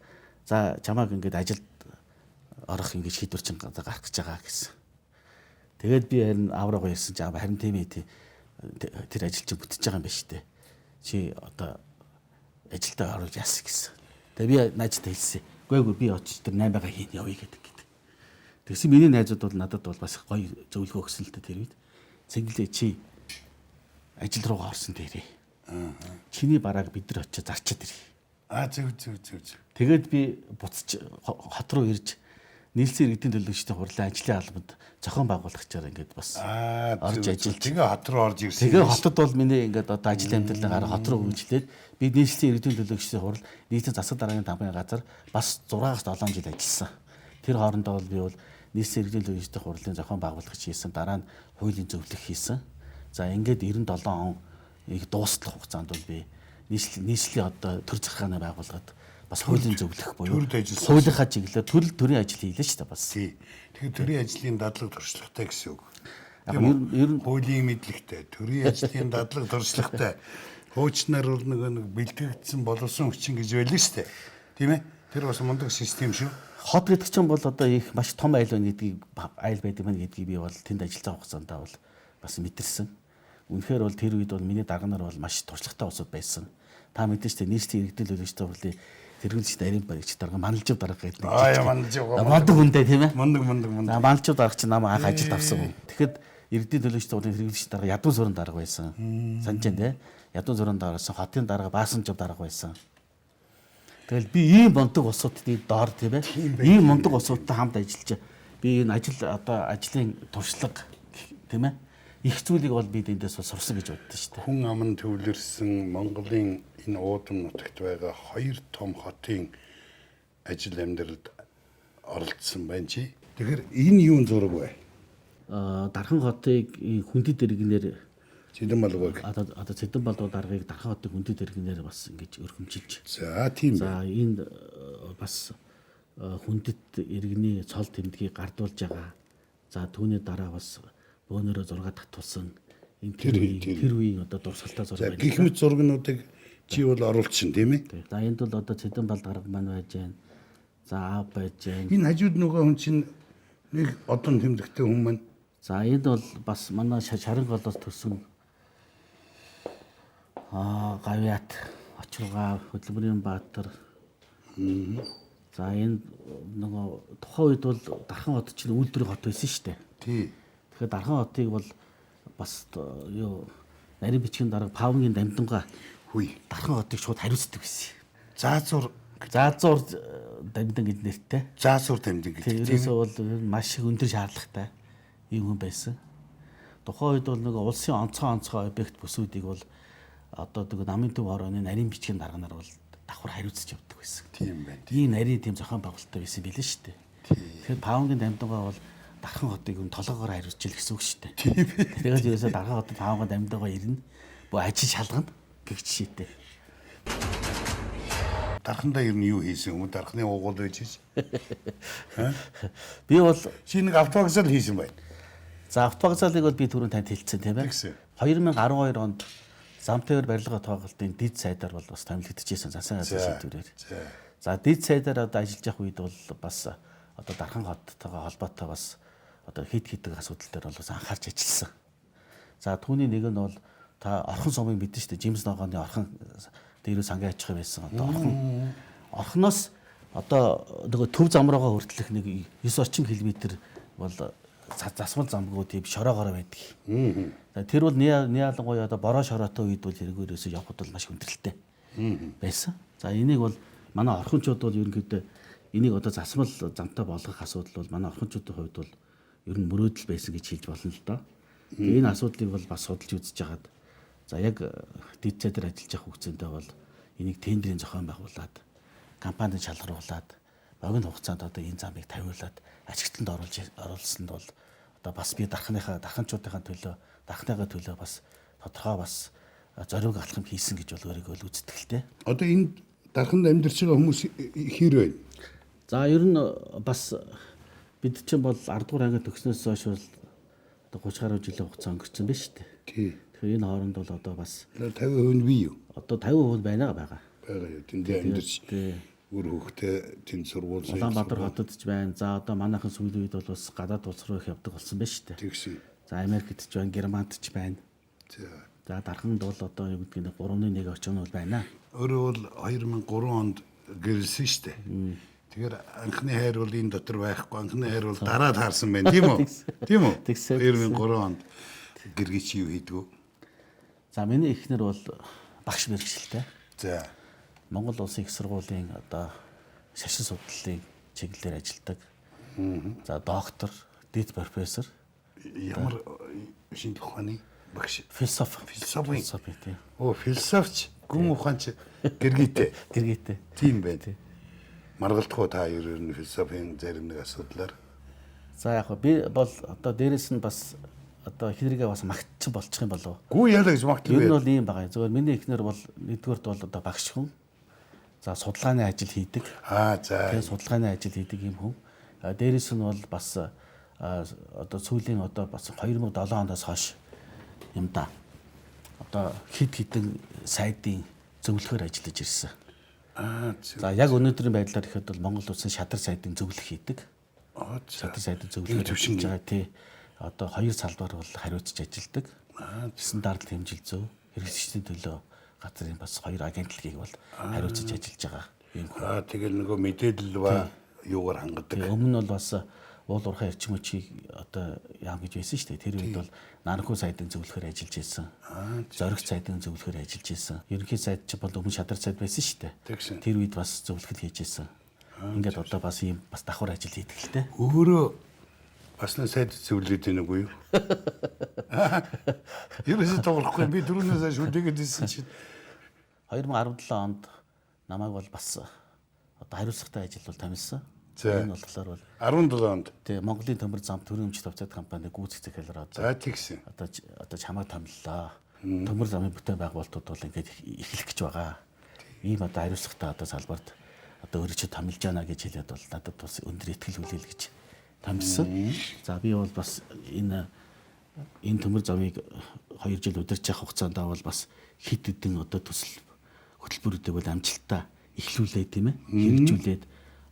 За чамааг ингээд ажилд орох ингээд шийдвэр чинь гарах гэж байгаа гэсэн. Тэгээд би харин авраагаа ярьсан чи харин тийм ээ тэр ажил чинь бүтэж байгаа юм байна шүү дээ. Чи одоо ажилдаа орж яас гэсэн. Тэгээ би найзтай хэлсэн. Үгүй би очиж тэр 8-аа хийн явъя гэдэг. Тэгсэн миний найзууд бол надад бол бас гоё зөвлөгөө өгсөн л дээ тэр үед. Цэнгэлээ чи ажил руугаа орсон дээрээ. Чиний барааг бид нар очиж зарчаад ирье. Зөв. Тэгээд би буцаж хот руу ирж нийслэлийн иргэдийн төлөөлөгчдийн хурлын ажлын албанд зохион байгуулагчаар ингээд бас орж ажиллаж. Тэгээ хот руу орж ирсэн. Тэгээ хотод бол миний ингээд одоо ажил амьдралын гараа хот руу үйлчлээд би нийслэлийн иргэдийн төлөөлөгчдийн хурал нийтийн засаг даргын тамгын газар бас 6-7 жил ажилласан. Тэр хоорондоо бол би бол нийслэлийн иргэдийн төлөөлөгчдийн хурлын зохион байгуулагч хийсэн. Дараа нь хуулийн зөвлөх хийсэн. За ингээд 97 он их дуустал хугацаанд бол би нийслэлийн одоо төр захиргааны байгууллагад бас хуулийн зөвлөх буюу хуулийнхаа чиглэлээр төрийн ажил хийлээ шүү дээ бас. Тэгэхээр төрийн ажлын дадлаг туршлагатай гэсэн үг. Ер нь хуулийн мэдлэгтэй, төрийн ажлын дадлаг туршлагатай. Хуучнаар бол нэг бэлтгэгдсэн боловсон хүчин гэж байлаа шүү дээ. Тийм ээ? Тэр бас мундаг систем шүү. Хот гэдэг чинь бол одоо их маш том айл байна гэдгийг айл байдаг мэн гэдгийг би бол тэнд ажиллаж байгаа хугацаанд бол бас мэдэрсэн. Үнэхээр бол тэр үед бол миний дарга нар бол маш туршлагатай улсууд байсан. Та мэдэн шүү дээ нийслэлийн иргэдэл төлөвлөгчтэй хурлын тэргүүлэгч нарийн баригч дарга Манлжив дарга гэдэг нэг мандаг хүнтэй тийм ээ. Мандаг. За Манлжив дарга чинь намайг анх ажилд авсан хүн. Тэгэхэд иргэдийн төлөвлөгчтэй хурлын тэргүүлэгч дарга Ядуу Сүрэн дарга байсан. Санаж байна тийм ээ. Ядуу Сүрэн даргасан хотын дарга Баасанжив дарга байсан. Тэгэл би ийм мундаг улсуудын доор тийм ээ. Ийм мундаг улсуудтай хамт ажиллаж би энэ ажлын туршлага тийм ээ. Их зүйлийг бол би эндээс сурсан гэж боддоо шүү дээ. Хүн аман төвлөрсөн Монголын энэ уудам нутагт байгаа 2 том хотын ажил амьдралд оролцсон байна чи. Тэгэхээр энэ юун зураг вэ? Дархан хотыг хүндэт иргэнээр Цэдэнбалгыг одоо Цэдэнбалгуу даргаыг Дархан хотын хүндэт иргэнээр бас ингэж өргөмжилж. За тийм байна. За энд бас хүндэт иргэний цол тэмдгийг гардуулж байгаа. За түүний дараа бас бөөнөрөө зураг татуулсан энэ тэр үеийн одоо дурсгалтай зураг байна. Гэх мэт зургнуудыг чи бол оруулчихсан тийм ээ. За энд бол одоо Цэдэнбал дарга маань байж байна. За аав байж байна. Энэ хажууд нөгөө хүн чинь нэг одон тэмдэгтэй хүн маань. За энд бол бас манай шарын голоос төрсөн гавьяат очиргаа хөдөлмөрийн баатар. За энэ нөгөө тухайн үед бол Дархан хот чинь үйлдвэрийн хот байсан шүү дээ. Тий. Тэгэхээр Дархан хотыг бол бас нарийн бичгийн дарга Павнгийн дамдунгаа Дархан хотыг шууд хариуцдаг байсан. Заазуур дамдан гэж нэртэй. Заазуур дамдан гэдэг. Тэрээс бол маш их өндөр шаардлагатай юм хүн байсан. Тухайн үед бол нэг улсын онцгой объект бүсүүдийг бол одоо нэг намын төв орооны нарийн бичгийн дарга нар бол давхар хариуцж явдаг байсан. Тийм байна. Ийм нарийн тийм зохион байгуулалттай байсан билээ шүү дээ. Тэгэхээр Павнгийн дамдунгаа бол Дархан хотыг толгоогоор хариуцж ил гэсэн үг шүү дээ. Тэгээд ерөөсөө Дархан хотод Павнгийн дамдунгаа ирнэ. Бо ажил шалгана гэх жишээтэй. Дархандаа ер нь юу хийсэн юм? Дархны уугуул байж чи. Би бол чи нэг автовокзал хийсэн байна. За автовокзалыг бол би түрүүн танд хэлсэн тийм ээ. 2012 онд Замтайвар барилга тоглолтын дэд сайдаар бол бас томилогдчихсэн засгийн газрын шийдвэрээр. За дэд сайдаар одоо ажиллаж явах үед бол бас одоо Дархан хоттойгоо холбоотой бас одоо хэд хэдэг асуудал дээр бол анхаарч ажилласан. За түүний нэг нь бол та орхон сумыг мэдэн шүү дээ. Жимс ногооны орхон дээрөө сангийн аж ахуй байсан. Одоо орхоноос одоо нөгөө төв зам руугаа хүртэлх нэг 9-30 км бол засмал замгууд тийм шороогоор байдаг. Тэр бол ялангуяа одоо бороо шороотой үед бол хэрэгээрээс явхад бол маш хүндрэлтэй байсан. За энийг бол манай орхончууд бол ерөнхийдөө энийг одоо засмал замтай болгох асуудал бол манай орхончуудын хувьд бол ер нь мөрөөдөл байсан гэж хэлж болно л доо. Энэ асуудлыг бол бас судалж үзэж хагаад за яг дэд цайдаар ажиллаж явах хугацаанд бол энийг тендерийн зохион байгуулад компанид шалгаруулад богино хугацаанд одоо энэ замыг тавиулаад ажиглалтанд оруулсанд бол одоо бас би дарханчуудынхаа төлөө дархныгаа төлөө бас тодорхой бас зориг алхам хийсэн гэж бол өөрийгөө л үздэг л дээ. Одоо энэ дарханд амьдарч байгаа хүмүүс хэр байна? За ер нь бас бид чинь бол 10 дугаар анги төгснөөс хойш бол одоо 30 гаруй жилийн хугацаа өнгөрцөн байна шүү дээ. Тий. Тэгэхээр энэ хооронд бол одоо бас 50% нь бий юу? Одоо 50% байгаа. Байгаа юу? Тэндээ амьдарч өөр хөхтэй тэнд сургууль Улаанбаатар хотод ч байна. За одоо манайхан сүүлийн үед бол бас гадаад улс руу их явдаг болсон байна шүү дээ. Тэгсэн. За Америкт ч байна, Германд ч байна. За дарханд бол одоо юу гэдгийг 3.1 орчим бол байна. Өөрөө бол 2003 онд гэрэлсэн шүү дээ. Тэгэхээр анхны хайр бол энэ дотор байхгүй, анхны хайр бол дараа таарсан байна, тийм үү? Тийм үү? 2003 онд гэргий чи юу хийдгүү? За миний эхнэр бол багш мэргэжилтэй. За Монгол Улсын их сургуулийн одоо шашин судлалын чиглэлээр ажилладаг. За доктор, дэд профессор. Ямар шинжлэх ухааны багш? Философи тийм. Оо, философч, гүн ухаанч гэргийтэй. Гэргийтэй. Тийм байна. Маргалдах уу та ер нь философийн зарим нэг асуудлаар? За яг би бол одоо дээрэс нь бас одоо эхнэрийгээ бас магтчих болчих юм болов. Гүү яалаа гэж магтдаг. Ер нь бол ийм байгаа. Зөвхөн миний эхнэр бол нэгдүгээрт бол одоо багш хүн. За судалгааны ажил хийдэг. За. Тэгээ судалгааны ажил хийдэг юм хүн. Дээрээс нь бол бас одоо сүүлийн одоо бас 2007 оноос хойш юм да. Одоо хидэн сайдын зөвлөхөр ажиллаж ирсэн. За яг өнөөдрийн байдлаар ихэд бол Монгол Улсын шадар сайдын зөвлөх хийдэг. Шадар сайдын зөвлөхөр хийж байгаа тий. Одоо хоёр салбар бол хариуцж ажилладаг. Стандарт хэмжил зөв хэрэглэгчдийн төлөө газрын бас хоёр агентлагийг бол хариуцж ажиллаж байгаа юм. Тэгэл нөгөө мэдээлэл ба юугаар хангадаг. Өмнө нь бол бас уул уурхай эрчим хүчийг одоо яам гэж байсан шүү дээ. Тэр үед бол Наранхуу сайдын зөвлөхөр ажиллаж ирсэн. Зориг сайдын зөвлөхөр ажиллаж ирсэн. Ерөнхий сайд ч бол өмнө шадар сайд байсан шүү дээ. Тэр үед бас зөвлөхөр хийж ирсэн. Ингээд одоо бас ийм бас давхар ажил хийдэг л дээ. Өөрөө бас нэг сайд зөвлөд байна уу юу? Ерөөсөө тоглохгүй би дөрөвнөөс хойш үдээгээд ирсэн чинь 2017 онд намайг бол бас одоо хариуцлагатай ажил бол томилсон. Энэ болохоор бол 17 онд тий Монголын төмөр зам төрийн өмчт авцад компани гүйцэтгэх захиалгаар за тэгсэн. Одоо чамайг томиллоо. Төмөр замын бүтээн байгуулалтууд бол ингээд эхлэх гэж байгаа. Ийм одоо хариуцлагатай одоо салбарт одоо өөрөчөө томилж яана гэж хэлээд бол надад бас өндөр ихтгэл хүлээл гэж томилсон. За би бол бас энэ төмөр замыг 2 жил удирж явах хугацаанд бол бас хит хэдэн одоо төсөл хөтөлбөрүүдээ бол амжилттай эхлүүлээ тийм ээ. Хэрэгжүүлээд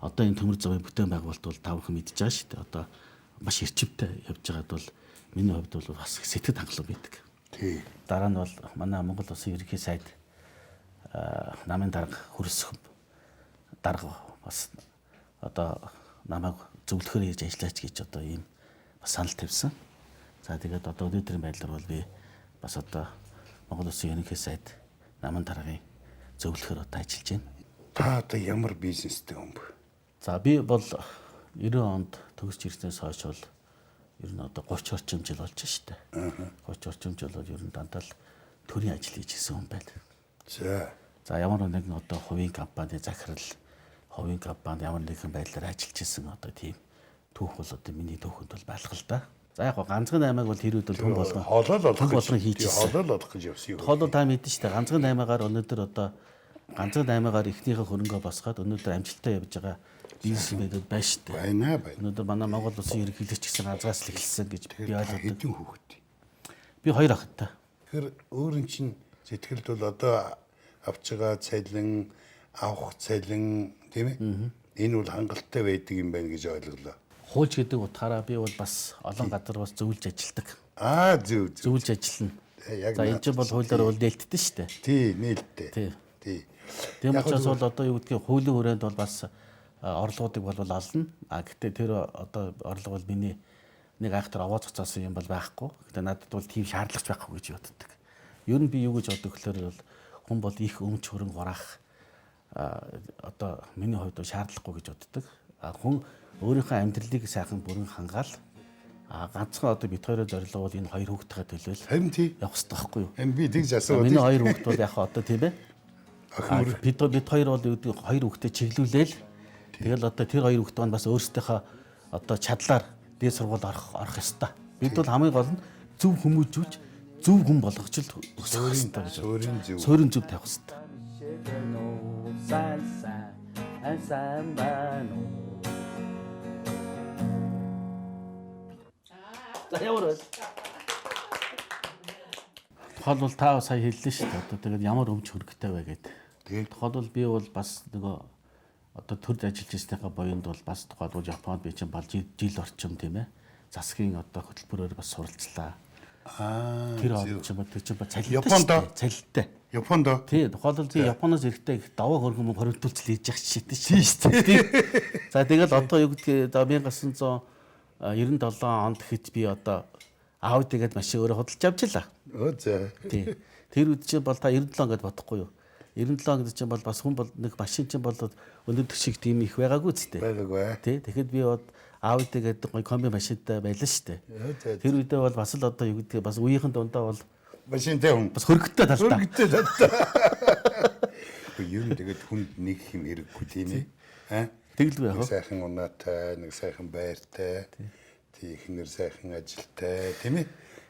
одоо энэ төмөр замын бүтээн байгуулалт бол тавхан мэдж байгаа шүү дээ. Одоо маш эрчимтэй явж байгаад бол миний хувьд бол бас сэтгэл хангалуун байдаг. Тий. Дараа нь бол манай Монгол Улсын ерөнхий сайд намын дарга хөрсөх дарга бас одоо намайг зөвлөхөр хийж ажиллаач гэж одоо ийм бас санал тавьсан. За тэгээд одоо өнөөдрийн байдлаар бол би бас одоо Монгол Улсын ерөнхий сайд намын даргын зөвлөхөр одоо ажиллаж байна. Та одоо ямар бизнестэй хүн бэ? За би бол 90 онд төгсч ирснээс хойш бол ер нь одоо 30 орчим жил болж штэ. 30 орчим жил бол ер нь дандаа л төрийн ажил хийж ирсэн хүн байна. За ямар нэгэн одоо хувийн компани захирал, хувийн компани ямар нэгэн байдлаар ажиллаж ирсэн одоо тийм түүх бол одоо миний түүхэнд бол байлгал л да. За яг ганцхан 8-аг бол тэр үед бол хүн болгон хоолол хийчихсэн. Хоолол олох гэж явсан юм. Хоолол та мэдэн штэ. Ганцхан 8-агаар өнөөдөр одоо ганцхан 8-агаар эхнийхээ хөрөнгөө босгоод өнөөдөр амжилттай явж байгаа бизнесмэнүүд байна шүү дээ. Байна. Өнөөдөр манай Монгол Улсын ерөнхийлөгч гэсэн ганцаас л эхэлсэн гэж би ойлгодог. Хэдэн хүүхэд? Би 2 ахтай. Тэгэхээр өөрийн чинь сэтгэлд бол одоо авч байгаа цалин, авах цалин тийм ээ? Энэ бол хангалттай байдаг юм байна гэж ойлголоо. хууч гэдэг утгаараа би бол бас олон газар бас зөвлөж ажилдаг. Зөв. Зөвлөж ажиллана. Яг За энэ чинь бол хуулиар бол нээлттэй шүү дээ. Тий, нээлттэй. Тий. Тийм учраас бол одоо юу гэдгийг хуулийн хүрээнд бол бас орлогуудыг бол олно. Гэхдээ тэр одоо орлого бол миний нэг айхтар овоо цоцоосон юм бол байхгүй. Гэхдээ надад бол тийм шаардлагач байхгүй гэж боддог. Ер нь би юу гэж боддог гэхээр бол хүн бол их өмч хөрөнгө хураах одоо миний хувьд шаардлагагүй гэж боддог. Хүн өөрийнхөө амьдралыг сайхан бүрэн хангаал ганцхан одоо бид хоёроо зорилго бол энэ хоёр хүүхдтэйгээ төлөөл харин тий явах хэрэгтэй байхгүй юу? Харин би тэгж асууад миний хоёр хүүхд бол яг одоо тийм ээ. Бид хоёр бол юу гэдэг хоёр хүүхдэд чиглүүлээл тэгэл одоо тэр хоёр хүүхд маань бас өөрсдийнхөө одоо чадлаар дээд сургууль орох ёстой. Бид бол хамгийн гол нь зөв хүмүүжүүлж зөв хүн болгож л өсөх ёстой гэж. Суурин зөв тавих ёстой. Тухайлбал та сая хэллээ шүү дээ. Одоо тэгээд ямар өмч хөргөтэй вэ гэдэг. Тухайлбал би бол бас нөгөө одоо төрд ажиллаж байсныхаа боёнд бол бас тухайлбал Японд би чинь бол жил орчим тийм ээ. Засгийн одоо хөтөлбөрөөр бас суралцлаа. Тэр орчим тэр чинь цалинтай. Японд цалинтай. Японд тий тухайлбал би Японоос ирэхдээ их даваа хөргөн хоригдуулж хийж явах шийдэж шүү дээ. За тэгэл одоо юу гэдгийг 1997 онд хэд би одоо Audi гэдэг машин өөрөө худалдаж авчлаа. За. Тий. Тэр үед чинь бол та 97 гэдээ бодохгүй юу? 97 гэдэг чинь бол бас хүн бол нэг машин чинь бол өнөөдөр шиг тийм их байгаагүй зү. Байгаагүй. Тий. Тэгэхэд би бод Audi гэдэг гоё комби машинтай байлаа шүү дээ. Тэр үедээ бол бас л одоо юу гэдгийг бас үеийнхэн дундаа бол машинтай хүн бас хөргөттэй талтай. Хөргөттэй талтай. Юу юм тэгээд хүнд нэг юм хэрэггүй тийм ээ. Тэгэлгүй яг. Нэг сайхан унаатай, нэг сайхан байртай. Тий ихнэр сайхан ажилтай тийм ээ.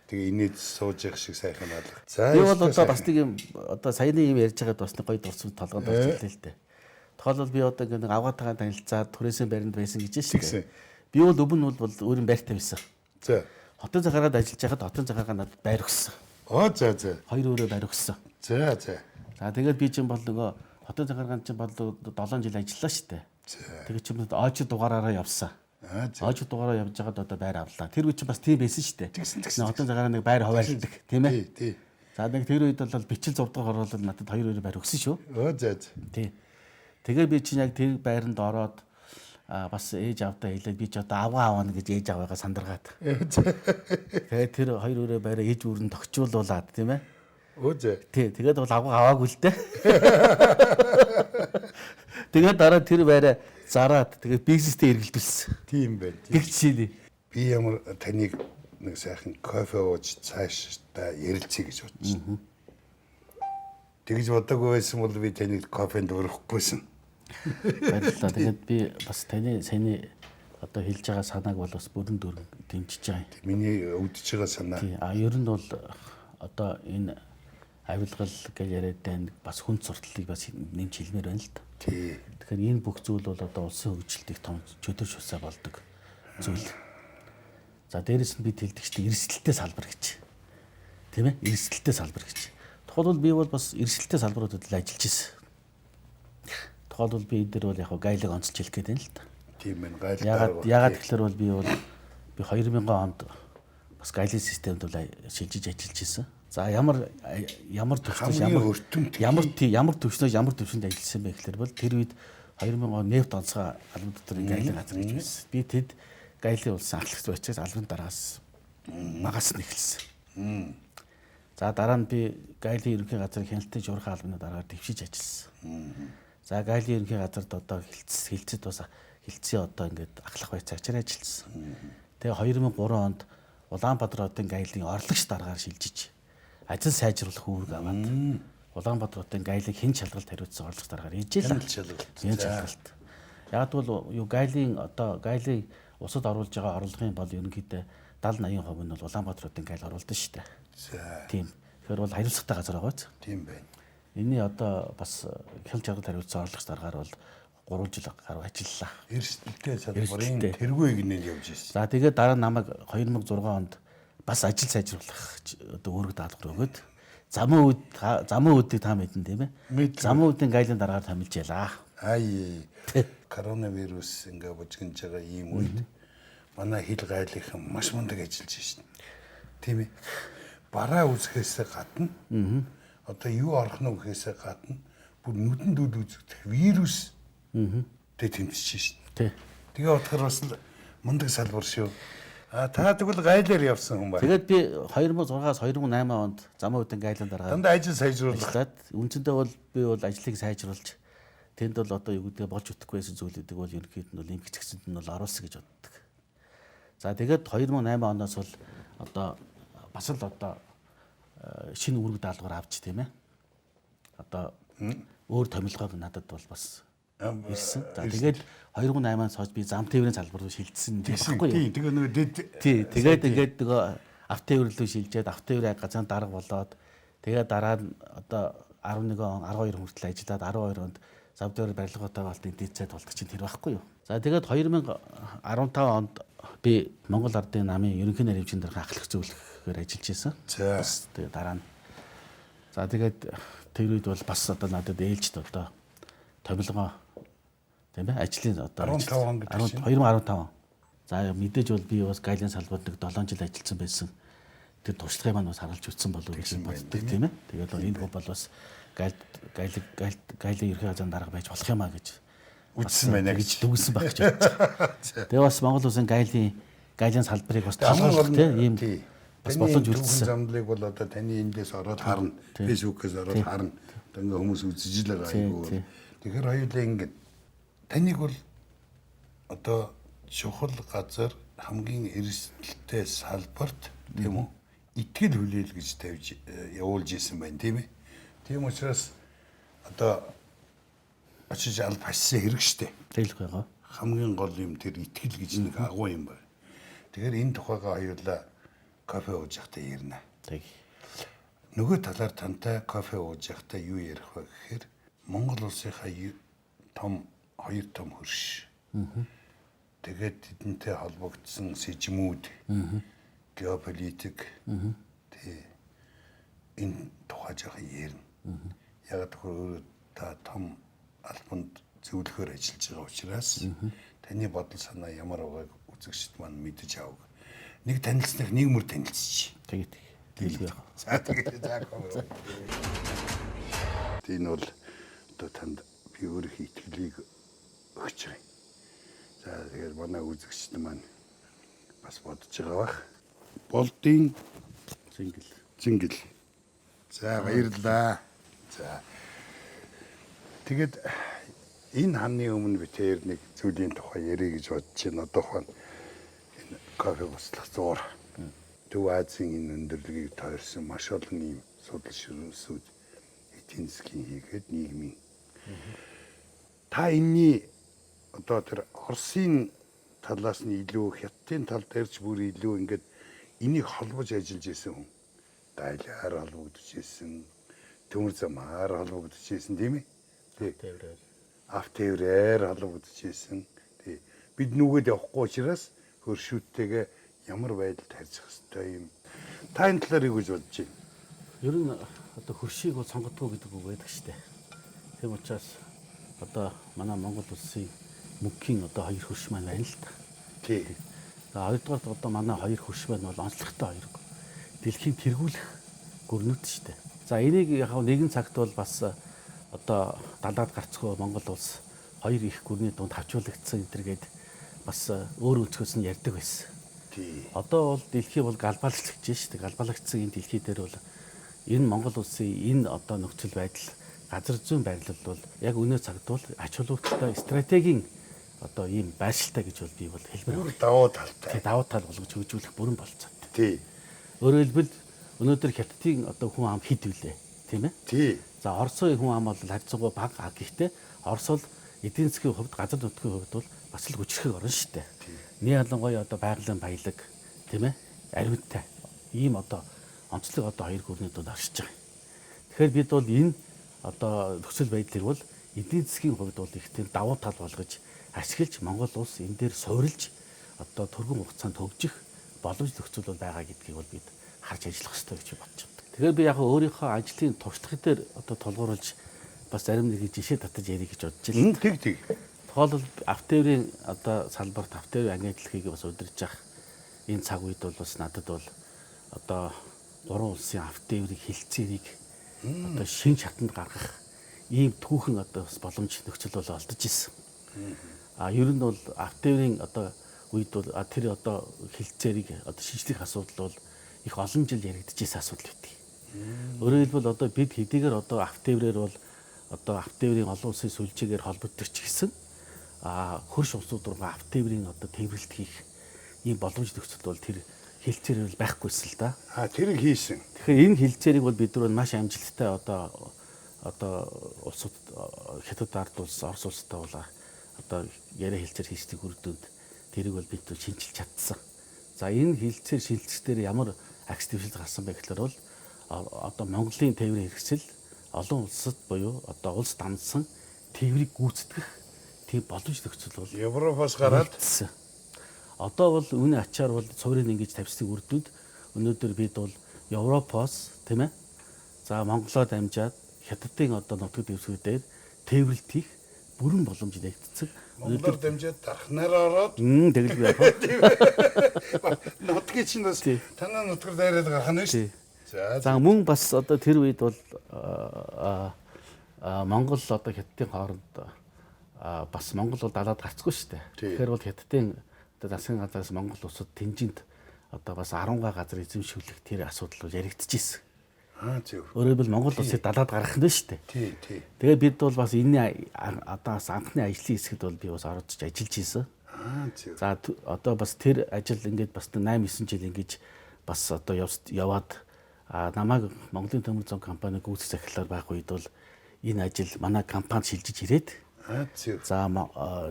Тэгээ инээд сууж явах шиг сайхан алга. За. Би бол одоо бас нэг юм одоо саяны юм ярьж байгаад бас нэг гоё дурсамж толгойд орж ирлээ л дээ. Тухайлбал би одоо ингэ нэг авгаатайгаа танилцаад түрээсээ баринд байсан гэж шүү дээ. Би бол өмнө бол өөрийн байртай байсан. За. Хотын захаараад ажиллаж байхад хотын захаараа надад байр өгсөн. За. Хоёр өрөө байр өгсөн. За. За тэгээд би чинь бол нөгөө хотын захааргаанд чинь бол 7 жил ажиллаа шүү дээ. Тэгээд чинь очид дугаараараа явсан. Очид дугаараа явж байгаад одоо байр авлаа. Тэр үе чинь бас тийм байсан шүү дээ. Хотын захаараа нэг байр хуваалдаг тийм ээ. Тий. За нэг тэр үед бол бичил зурдаг оруулаад надад хоёр өрөө байр өгсөн шүү. За. Тий. Тэгээ би чинь яг тэр байранд ороод бас ээж авдаа хэлээд би ч одоо аваа авна гэж ээж аваагаа сандаргаад. Тэгээ тэр хоёр өрөө байраа ээж үүрэн тогтчуулуулаад тийм ээ. Тий. Тэгээд бол аваа аваагүй л дээ. Тэгээд дараа тэр байраа зараад тэгээд бизнестэй эргэлдүүлсэн. Тийм байна. Тэгчихээ. Би ямар таныг нэг сайхан кофе ууж цааш та ярилцъя гэж бодчих. Тэгж бодоогүй байсан бол би таныг кофенд өрөхгүйсэн. Баярлалаа. Тэгээд би бас таны саяны одоо хэлж байгаа санааг бол бас бүрэн дүрэн дэмжиж байгаа юм. Миний өвдөж байгаа санаа. Тий. Ер нь бол одоо энэ авилгал гэж яриад байна бас хүн сурталыг бас нэмж хэлмээр байна л да. Тий. Тэгэхээр энэ бүх зүйл бол одоо улсын хөгжилтийг том чөтөж усаа болдог зүйл. За дээрэс нь бид хэлдэг чинь эрсдэлтэй салбар гэж. Тийм ээ? Эрсдэлтэй салбар гэж. Тухайлбал би бол бас эрсдэлтэй салбаруудад л ажиллаж байсан. Тухайлбал би энэ дээр бол яг гайлыг онцолж хэлэх гээд байна л да. Тийм байна. Ягаад гэхээр бол би 2000 онд бас гайлын системд бол шилжиж ажиллаж байсан. За ямар төвчнөөс ямар төвчөнд ажилласан бэ гэхээр бол тэр үед 2000 он нефть онцгой албан дотор гайлын газар гэж байсан. Би тэд гайлын улсын ахлагч байцаас албан дараагаас магаас нь эхэлсэн. За дараа нь би гайлын ерөнхий газрын хяналтын журхан албаны дараагаар дэвшиж ажилласан. За гайлын ерөнхий газарт одоо хилцэд бас хилцээ одоо ингээд ахлах байцаагчаар ажилласан. Тэгээ 2003 онд Улаанбаатар хотын гайлын орлогч дараагаар шилжиж ажил сайжруулах үүрэг аваад Улаанбаатар хотын гайлыг хэн шалгалт хариуцсан орлогч дараагаар ижил шалгалт. Яг бол юу гайлын усад оруулж байгаа орлогын бол ерөнхийдөө 70-80% нь бол Улаанбаатар хотын гайл оруулдаг шүү дээ. Тийм. Тэгэхээр бол хариуцлагатай газар байгаа биз? Тийм байна. Энийний одоо бас хэн шалгалт хариуцсан орлогч дараагаар бол 3 жил гаруй ажиллалаа. Эрсдэлтэй салбарын тэргүүг нэл явж ирсэн. За тэгээд дараа намайг 2006 онд бас ажил сайжруулах одоо үүрэг даалгавар өгөөд замын үүдийг та мэдэн тийм ээ. Замын үүдийн гайлын дараагаар томилж ялаа. Коронавирус ингээ бужигнж байгаа ийм үед манай хил гайлынхан маш мундаг ажиллаж шин. Тийм ээ. Бараа үзэхээс гадна одоо юу орох нь гэхээс гадна бүр нүдэнд үл үзэгдэх вирус тэ тэмцэж шин. Тий. Тэгээ бодохоор бас мундаг салбар шүү. Та тэгвэл гайлаар явсан хүн байна. Тэгээд би 2006-аас 2008 онд замын үдэн гайлан дараад Дандаа ажил сайжруулах. ажиллаад үндсэндээ бол би бол ажлыг сайжруулж тэнд бол одоо юу гэдэг болж утгагүй байсан зүйлүүдийг бол ерөнхийд нь бол эмгэгчсэнд нь бол оруулсан гэж боддог. За тэгээд 2008 оноос бол одоо бас л одоо шинэ үүрэг даалгавар авч тийм ээ. Одоо өөр томилгоог надад бол бас ирсэн. За тэгээд 2008-аас хойш би зам тээврийн салбар руу шилжсэн байхгүй юу? Тэгээ нөгөө дэд Тэгээд ингээд нөгөө автотээвэр рүү шилжээд автотээврийн газрын дарга болоод тэгээд дараа нь одоо 11 он 12 хүртэл ажиллаад 12 онд завдаар барилгаатай болтын дэцэд болдог чинь тэр байхгүй юу? За тэгээд 2015 онд би Монгол Ардын намын ерөнхий нарийн хэмжээнд ахлах зөвлөхөөр ажиллаж байсан. За. Бас тэгээд дараа нь за тэгээд тэр үед бол бас одоо надад ээлжид одоо томилгоо тийм ээ ажлын одоо 15 он гэдэг чинь 2015. За мэдээж бол би бас гайлын салбарт нэг 7 жил ажилласан байсан. Тэр туршлагыг маань бас харуулж үтсэн болов гэж боддог тийм ээ. Тэгээд энэ хүн бол бас гайлын ерхий газрын дарга байж болох юмаа гэж үтсэн байна гэж дүгнсэн байх гэж бодчих. Тэгээ бас Монгол улсын гайлын салбарыг бас талхуулах тийм ийм бас боломж үлдсэн. Замдлыг бол одоо таны эндээс ороод харна. Фэйсбүүкээс ороод харна. Ингээ хүмүүс үзэж л байгаа юм. Тэгэхээр хоёулаа ингэ таныг бол одоо чухал газар хамгийн эрсдэлтэй салбарт тийм үү? Итгэл хүлээл гэж тавьж явуулж исэн байна тийм ээ. Тийм учраас одоо очиж аль фашсан хэрэг штэ. Тэглэх байгаа. Хамгийн гол юм тэр итгэл гэж нэг агуу юм байна. Тэгэхээр энэ тухайгаа хоёулаа кофе ууж явахдаа ярина. Тэг. Нөгөө талаар тантай кофе ууж явахдаа юу ярих вэ гэхээр Монгол улсынхаа хоёр том хөрш. Тэгээд тэдэнтэй холбогдсон сэжмүүд, геополитик тий энэ тухай жоохон ярина. Яг тэгэхээр та том албанд зөвлөхөр ажиллаж байгаа учраас таны бодол санаа ямар байгааг үзэгчд маань мэдэж авах. Нэг танилцсных нэг мөр танилцчих. Тэгээд хэлгүй яах. За тэгээд заахгүй. Энэ бол одоо танд би өөрийнхөө итгэлийг өгч байгаа юм. За тэгээд манай үзэгчд маань бас бодож байгаа бах. Болдын зингэл. За баярлалаа. За тэгээд энэ ханы өмнө би тэр нэг зүйлийн тухай ярих гэж бодож байна. Одоохон энэ кофе буслах зуур Төв Азийн энэ өндөрлөгийг тойрсон маш олон ийм судал ширүүсүүд эдийн засгийн хийгээд нийгмийн та энэний одоо тэр Оросын талаас нь илүү Хятадын тал дээрч бүр илүү ингээд энийг холбож ажиллаж исэн хүн. Гайлаар холбогдож исэн, төмөр замаар холбогдож исэн тийм ээ. Тээврээр. Автоэврээр холбогдож исэн. Тий. Бид нүгэд явахгүй учраас хөршүүдтэйгээ ямар байдалд харьцах ёстой юм. Та энэ талаар юу гэж бодож байна? Ер нь одоо хөршийг бол сонгодгоо гэдэг үг байдаг шүү дээ. Тийм учраас одоо манай Монгол улсын мөнхийн одоо хоёр хөрш маань байна л та. Тий. За хоёрдугаар одоо манай хоёр хөрш маань бол онцлогтой хоёр. Дэлхийн тэргүүлэх гүрнүүд шүү дээ. За энийг яг нэгэн цагт бол бас одоо далаад гарцгүй Монгол улс хоёр их гүрний дунд хавчуулагдсан энэ төргээд бас өөр өнцгөөс нь ярьдаг байсан. Тий. Одоо бол дэлхий бол глобалчлагдж шүү дээ. Глобалчлагдсан энэ дэлхий дээр бол энэ Монгол улсын энэ одоо нөхцөл байдал газар зүйн байрлал бол яг өнөө цагт бол ач холбогдолтой стратегийн одоо ийм байршилтай гэж бол би бол хэлмээр Бүр давуу талтай. байна. Давуу тал болгож хөгжүүлэх бүрэн болцоо. Тий. Өөрөөр хэлбэл өнөөдөр Хятадын одоо хүн ам хэд вүлээ тийм ээ? Тий. За Оросын хүн ам бол харьцангуй бага гэхдээ Орос бол эдийн засгийн хувьд газар нутгийн хувьд бол бас л хүчрэх орн шүү дээ. Нэг ялангуяа одоо байгалийн баялаг тийм ээ? Ариунтай ийм одоо онцлог одоо хоёр гүрний дунд оршиж байгаа. Тэгэхээр бид бол энэ одоо нөхцөл байдлыг бол эдийн засгийн хувьд бол их тийм давуу тал болгож ашиглаж Монгол улс энэ дээр суурилж одоо түргэн хугацаанд хөгжих боломж нөхцөл бол байгаа гэдгийг бол бид харж ажиллах хэрэгтэй гэж бодож байна. Тэгэхээр би яг өөрийнхөө ажлын туршлага дээр одоо тулгуурлаж бас зарим нэг жишээ татаж ярих гэж бодож байна. Тэг. Тухайлбал автоэврийн одоо салбарт автоэврийн ангийн ажиллагааг бас удирдах явах энэ цаг үед бол бас надад бол одоо 3 улсын автоэврийн хилцээрийг одоо шин шатанд гаргах ийм түүхэн одоо бас боломж нөхцөл бол олдож ирсэн. Ер нь бол автоэврийн одоо үед бол тэр одоо хилцээрийг одоо шинжлэх асуудал бол их олон жил яригдчихсэн асуудал үүдэг. Өөрөөр хэлбэл одоо бид хэдийгээр одоо автоэврээр бол одоо автоэврийн олон улсын сүлжээгээр холбогддог ч гэсэн хөрш улсууд руу автоэврийн одоо тээвэрлэлт хийх ийм боломж нөхцөл бол тэр хилцээр бол байхгүйсэн л да. Тэрийг хийсэн. Тэгэхээр энэ хилцээрийг бол бид нар маш амжилттай одоо улсууд хятад ард улс Орос улстай бол одоо яриа хилцээр хийсдэг үр дүнд тэрийг бол бид шинжилж чадсан. За энэ хилцээр шинжилгээр ямар агс дэвшил гарсан бэ гэхээр бол одоо Монголын тээврийн хэрэгсэл олон улсад буюу одоо улс дамжсан тээврийг гүйцэтгэх тийм боломж нөхцөл бол Европоос гараад одоо бол үүний ачаар бол суурийг ингэж тавьсны үр дүнд өнөөдөр бид бол Европоос тийм ээ за Монголоо дамжаад хятадын одоо нутаг дэвсгүүдээр тээвэрлэлт хийх бүрэн боломж нэгдсэн. Монголоор дамжаад дархнаараа ороод тэгэл би яг нутгийн чинь бас танаа нутгаар дайраад гарах нь шүү. За мөн бас одоо тэр үед бол Монгол одоо хятадын хооронд бас Монгол бол далаад гарцгүй шүү дээ. Тэгэхээр бол хятадын одоо засгийн газраас Монгол улсад Тэнжинд одоо бас 10 газар эзэмшүүлэх тэр асуудал бол яригдчихсэн. Зөв. Өөрөөр хэлбэл Монгол улсыг далаад гаргах нь шүү дээ. Тий. Тэгээ бид бол бас энэ одоо бас анхны ажлын хэсэгт бол би бас орж ажиллаж ийсэн. Зөв. За одоо бас тэр ажил ингээд бас 8-9 жил ингэж бас одоо яваад намайг Монголын төмөр зам компани гүйцэх захиалаар байх үед бол энэ ажил манай компанид шилжиж ирээд Зөв. за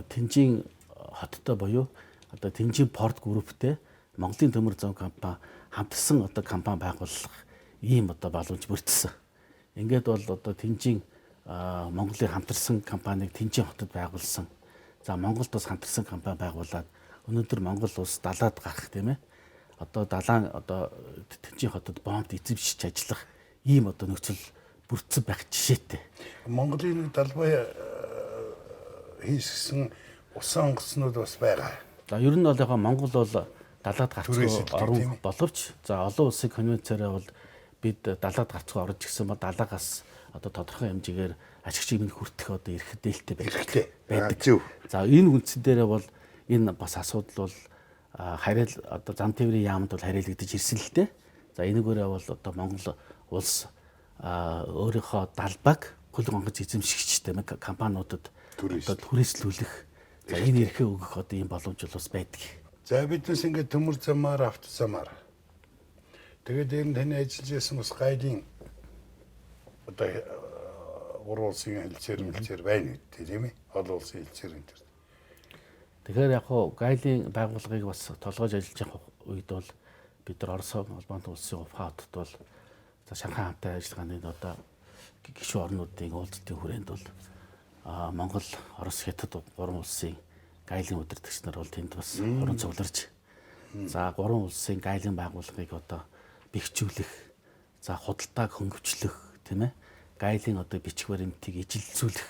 Тэнжин хоттой буюу одоо Тэнжин порт групптэй Монголын төмөр зам компани хамтсан одоо компани байгуулах ийм одоо боломж бүрдсэн. Ингээд бол одоо Тэнжин Монголын хамтарсан компанийг Тэнжин хотод байгуулсан. За Монголд бас хамтарсан компани байгуулад өнөөдөр Монгол улс далаад гарах тийм ээ. Одоо далайн одоо Тэнжин хотод бонд эзэмшиж ажиллах ийм одоо нөхцөл бүрдсэн байх жишээтэй. Монголын далбай хийсэн усан онгоцнууд бас байгаа. За ер нь бол яг Монгол бол далаад гарцгүй орн Түрээсэлдэг, боловч за олон улсын конвенцаараа бол бид далаад гарцгүй орж гисэн ба далаагаас одоо тодорхой хэмжээгээр ашиг чимэнд хүртэх одоо эрх дээлтэй байдаг. Зөв. За энэ үндсэн дээрээ бол энэ бас асуудал бол хариал одоо зам тээврийн яамд бол хариалагдаж ирсэн л дээ. За энэгээрээ бол одоо Монгол улс өөрийнхөө далбаг хөл гонгоц эзэмшигчтэй компаниудад одоо түрээслүүлэх за энэ эрхээ өгөх одоо ийм боломж бол бас байдаг. За биднес ингээд төмөр замаар автозамаар. Тэгээд энэ таны ажиллаж байсан бас гайлын одоо гурван улсын хэлцээр байна үү тийм ээ? Олон улсын хэлцээр энэ төр. Тэгэхээр яг хуу гайлын байгууллагыг бас толгойж ажиллаж явах үед бол бид нар Орос улбант улсын Уфа хотод бол за Шанхай хамтын ажиллагааны одоо гишүүн орнуудын уулзалтын хүрээнд бол Монгол, Орос, Хятад гурван улсын гайлын удирдагч нар бол тэнд бас уран цугларч за гурван улсын гайлын байгууллагыг одоо бэхжүүлэх, за худалдааг хөнгөвчлөх тийм ээ гайлын одоо бичих баримтыг ижилзүүлэх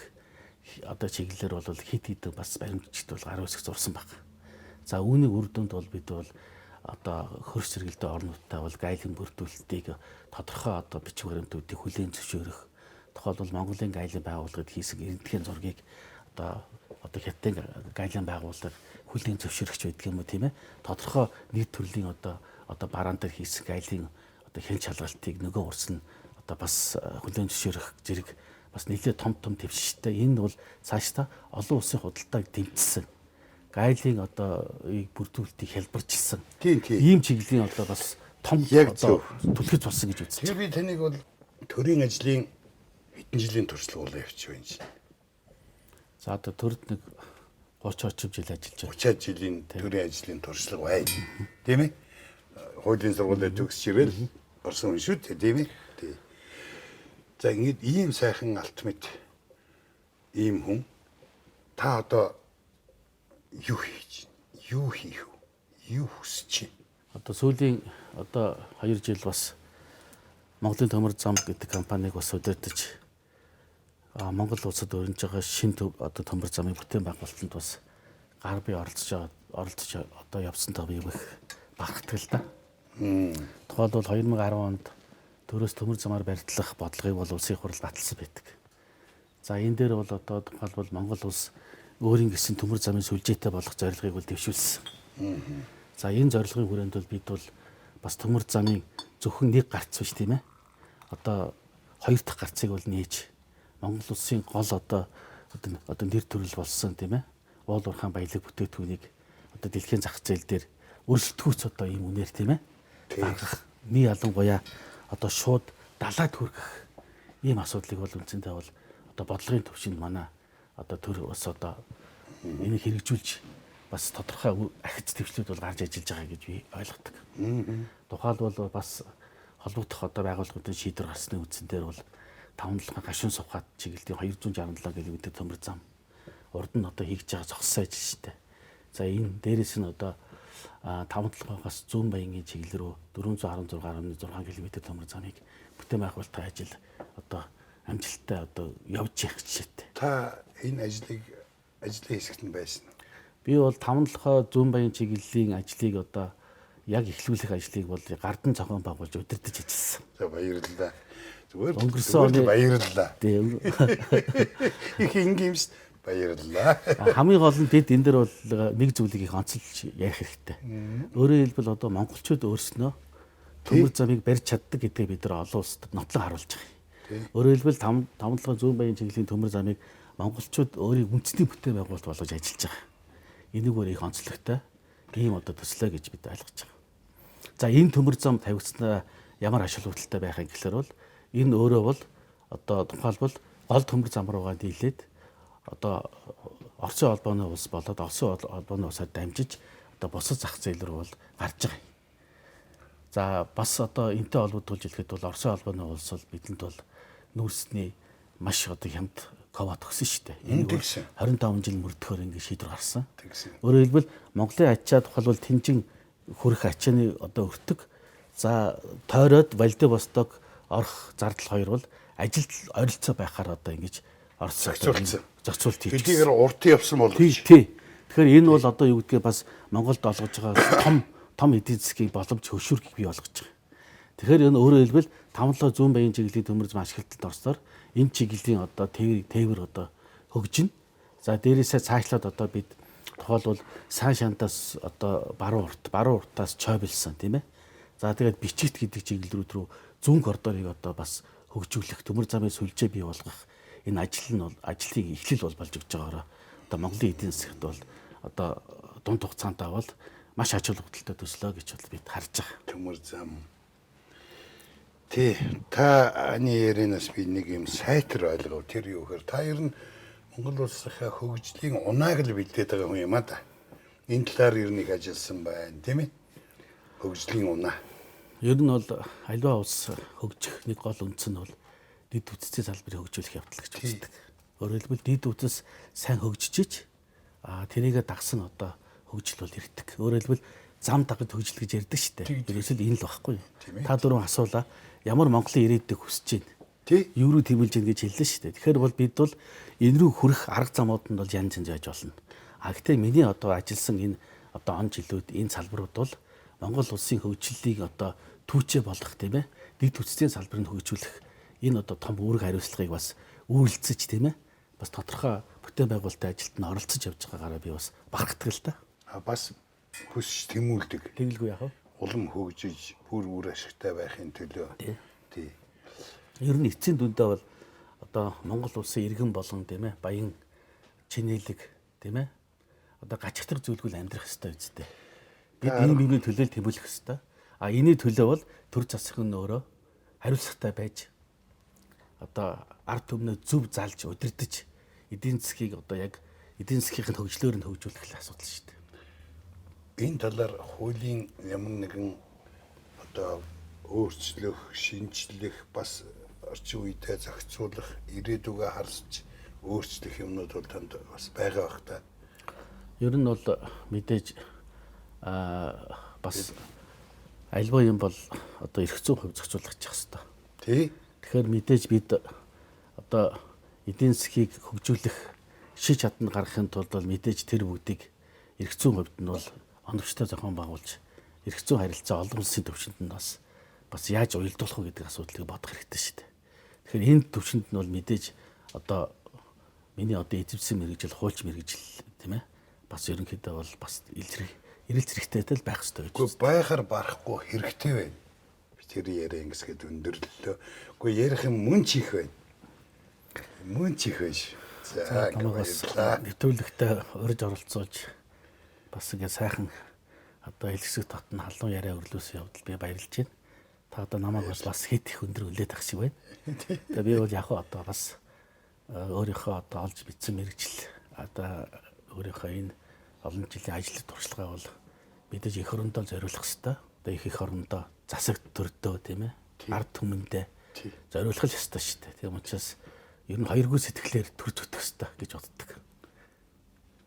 одоо чиглэлээр бол хит хит бас баримтчд бол гар үсэг зурсан баг. За үүний үр дүнд бол бид бол одоо хөрш зэрэгэлдээ орнуудтай бол гайлын бүрдүүлэлтийг тодорхой одоо бичих баримтуудыг хүлээн зөвшөөрөх. Тухайлбал Монголын гайлын байгууллагад хийсэн эрдэнэхийн зургийг одоо хятадын гайлын байгууллага хүлээн зөвшөөрөгч байдаг юм уу тийм ээ? Тодорхой нийт төрлийн одоо бараан дээр хийсэн гайлын одоо хэн шалгалтыг нөгөө урс нь одоо бас хүлээн зөвшөөрөх зэрэг бас нэлээд том твшинтэй. Энэ бол цаашдаа олон улсын худалдааг дэмжсэн. Гайлын одоо бүрдүүлэлтийг хэлбэрчилсэн. Ийм чиглэлийн одоо бас том одоо түлхэж болсон гэж үздэг. Тэр би таныг бол төрийн ажлын хэдэн жилийн туршлага явуучих вэ энэ? За одоо төрд нэг 30 орчим жил ажиллаж байна. 30 жилийн төрийн ажлын туршлага байна. Тийм ээ? Хуулийн сургуулиуд төгсөж ирэл орсон хүн шүү дээ, тийм ээ? Тий. За ингэж ийм сайхан алтмит ийм хүн та одоо юу хийж, юу хийх вэ? Юу хүсэж байна? Одоо сүүлийн одоо 2 жил бас Монголын төмөр зам гэдэг компанийг бас удирдах Монгол улсад өрнөж байгаа шин одоо төмөр замын бүтээн байгуулалтанд бас гар бие оролцож одоо явсантай би их багтдаг л да. Тухайлбал 2010 онд төрөөс төмөр замаар барьтлах бодлогыг бол улсын хурал баталсан байдаг. За энэ дээр бол одоо тухайлбал Монгол улс өөрийн гэсэн төмөр замын сүлжээтэй болох зорилгыг бол дэвшүүлсэн. За энэ зорилгын хүрээнд бол бид бол бас төмөр замын зөвхөн нэг гарц биш тийм ээ. Одоо хоёр дахь гарцыг бол нээж Монгол улсын гол одоо нэр төрөл болсон тийм ээ. Уул уурхайн баялаг бүтээтгүүнийг одоо дэлхийн зах зээл дээр өрсөлдөхүүц одоо ийм үнээр тийм ээ. Гаргах, нэг ялангуяа одоо шууд далаад хүргэх ийм асуудлыг бол үндсэндээ бол одоо бодлогын төвшөнд манай одоо төр бас одоо энийг хэрэгжүүлж бас тодорхой ахиц төвчлүүд бол гарч ажиллаж байгаа гэж би ойлгодог. Тухайлбал бас холбогдох одоо байгууллагуудын шийдвэр гарсны үндсэн дээр бол 5-7 гашуун сувгаад чиглэлийн 267 км төмөр зам урд нь одоо хийж байгаа зогссон ажил шүү дээ. За энэ дээрээс нь одоо 5-7-аас 100 баянгийн чиглэл рүү 416.6 км төмөр замыг бүтээн байгуулалтын ажил одоо амжилттай одоо явж явах жишээтэй. Та энэ ажлын хэсэгт нь байсан уу? Би бол 5-7 100 баян чиглэлийн ажлыг одоо яг эхлүүлэх ажлыг бол Гардан зохион байгуулж удирдах ажилласан. За баярлалаа. Зүгээр өнгөрсөн оны баярлалаа. Тийм. Их ингимс баярлалаа. Хамгийн гол нь бид энэ дээр бол нэг зүйлийг их онцолж ярих хэрэгтэй. Өөрөөр хэлбэл одоо монголчууд өөрснөө төмөр замыг барьж чаддаг гэдгийг бид нар олон улсад нотлон харуулж байгаа. Өөрөөр хэлбэл 5-7 100 баян чиглэлийн төмөр замыг монголчууд өөрийн үндэсний бүтээн байгуулалт болгож ажиллаж байгаа. Энийг өөр их онцлогтой ийм одоо төслөө гэж бид ойлгож байгаа. За энэ төмөр зам тавигдсанаа ямар ач холбогдолтой байхын гэхээр бол энэ өөрөө бол одоо тухайлбал гол төмөр зам руугаа дийлээд одоо Оросын холбооны улс болоод Оросын холбооны улсаар дамжиж одоо бусад зах зээл рүү бол гарч байгаа юм. За бас одоо энтэй холбогдуулж хэлэхэд бол Оросын холбооны улс бол бидэнд бол нүүрсний маш одоо хямд ковот өгсөн шүү дээ. Энийг 25 жил мөрдөхөөр ингэ шийдвэр гарсан. Өөрөөр хэлбэл Монголын ачаа тухайлбал Тэнжин хүрэх ачааны одоо өртөг. За тойроод Владивосток орох зардал хоёр бол ажилд ойролцоо байхаар одоо ингэж зохицуулт хийж. Тэдгээр урт явсан бол тий. Тэгэхээр энэ бол одоо юу гэдгийг бас Монголд олгож байгаа том эдийн засгийн боломж хөшүүргийг бий болгож байгаа. Тэгэхээр энэ өөрөөр хэлбэл 5-7 100 баян чиглэлийн төмөр зам ашиглалтанд орсоор энэ чиглэлийн одоо тээвэр одоо хөгжинэ. За дээрээсээ цаашлаад одоо бид тухайлбал сайн шантаас одоо баруун уртаас чойбилсан тийм ээ. За тэгээд бичигт гэдэг чиглэлүүд рүү зүүн коридорыг одоо бас хөгжүүлэх төмөр замын сүлжээ бий болгох энэ ажлын эхлэл бол болж өгч байгаараа одоо Монголын эдийн засагт бол одоо дунд хугацаанд бол маш ач холбогдолтой төслөө гэж бол бид харж байгаа. Төмөр зам. Таны ярианаас би нэг юм сайтар ойлгов. Тэр юу гэхээр та ер нь Монгол улсынхаа хөгжлийн унааг л бэлдээд байгаа хүн юм а да. Энэ талаар ер нь их ажилласан байна, тийм ээ? Хөгжлийн унаа. Ер нь бол аливаа улс хөгжих нэг гол үндэс нь бол дид үтцийн салбарыг хөгжүүлэх явдал гэж үздэг. Өөрөөр хэлбэл дид үтс сайн хөгжиж тэрийгэ дагсан одоо хөгжил бол ирдэг. Өөрөөр хэлбэл зам дагаж хөгжил гэж ярьдаг шүү дээ. Ерөөсөө энэ л багхгүй. Та дөрөв асуулаа ямар Монголын ирээдүйг хүсэж байна? Юу руу тэмүүлж байна гэж хэллээ шүү дээ. Тэгэхээр бол бид бол энэ рүү хүрэх арга замууд нь бол янз янз байж болно. Гэхдээ миний одоо ажилласан энэ одоо он жилүүд энэ салбарууд бол Монгол улсын хөгжлийг одоо түүчээ болгох тийм ээ. Дид үтцийн салбарыг хөгжүүлэх энэ одоо том үүрэг хариуцлагыг бас үйлцэж тийм ээ. Бас тодорхой бүтээн байгуулалтын ажилд нь оролцож явж байгаагаараа би бас багтдаг л да. Бас хүсч тэмүүлдэг. Тэгэлгүй яах вэ? Улам хөгжиж бүр ашигтай байхын төлөө. Тий. Ер нь эцсийн дүндээ бол одоо Монгол улсын иргэн болгон тийм ээ баян чинэлэг тийм ээ одоо гачигтар зүйлгүүл амьдрах хэрэгтэй үстэй. Бид энэ биений төлөө тэмүүлэх хэрэгтэй. Энэний төлөө бол төр засгийн нь өөрөө хариуцлагатай байж одоо ард түмнээ зөв залж удирдах эдийн засгийг одоо яг эдийн засгийн хөгжлөөр нь хөгжүүлэх асуудал шүү дээ. Энэ талаар хуулийн ямар нэгэн одоо өөрчлөх, шинжлэх, бас орчин үедээ зохицуулах, ирээдүгөө харж өөрчлөх юмнууд бол танд бас байгаа бах та. Ер нь бол мэдээж бас альва юм бол одоо эрх зүйн хувь зохицуулах хэрэгтэй. Тий. Тэгэхээр мэдээж бид одоо эдийн засгийг хөгжүүлэх шиж чаданд гаргахын тулд бол мэдээж тэр бүгдийг эрх зүйн хувьд нь бол оновчтой зохион байгуулж эрх зүйн харилцаа олон улсын төвшөнд нь бас яаж уялдуулах вэ гэдэг асуудлыг бодох хэрэгтэй шүү дээ. Тэгэхээр энэ төвшөнд нь бол мэдээж одоо миний одоо эзэмсэн мэрэгжил, хуульч мэрэгжил тийм ээ. Бас ерөнхийдөө бол бас эрэл зэрэгтэйтэй л байх хэрэгтэй гэж. Гэхдээ байхаар барахгүй хэрэгтэй байна. Би тэр яриа ингэсгээд өндөрлөлөө. Гэхдээ ярих юм мөн чих байна. Мөн чих байж. За бас нэвтрүүлэгтээ урьж оролцуулж бас ингэ сайхан одоо хэлсэг татна халуун яриа өрлөөсөн явдал би баярлж байна. Та одоо намайг бас хэд их өндөр хүлээд ах шиг байна. Тэгээ би бол яг одоо бас өөрийнхөө одоо олж бичсэн мэрэгжил одоо өөрийнхөө энэ олон жилийн ажлын туршлагаа бол мэдээж эх орондоо зориулах хэрэгтэй. Одоо их орондоо засаг төрдөө тийм ээ. Ард түмэндээ зориулах л ёстой шүү дээ. Тийм учраас ер нь хоёргүй сэтгэлээр төрж өтөх хэрэгтэй гэж боддог.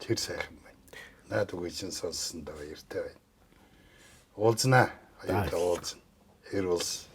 Тэр сайхан байна. Наад үгүй чинь сонссондоо баяртай байна. Уулзнаа. Аюултай уулзна. Хэр улс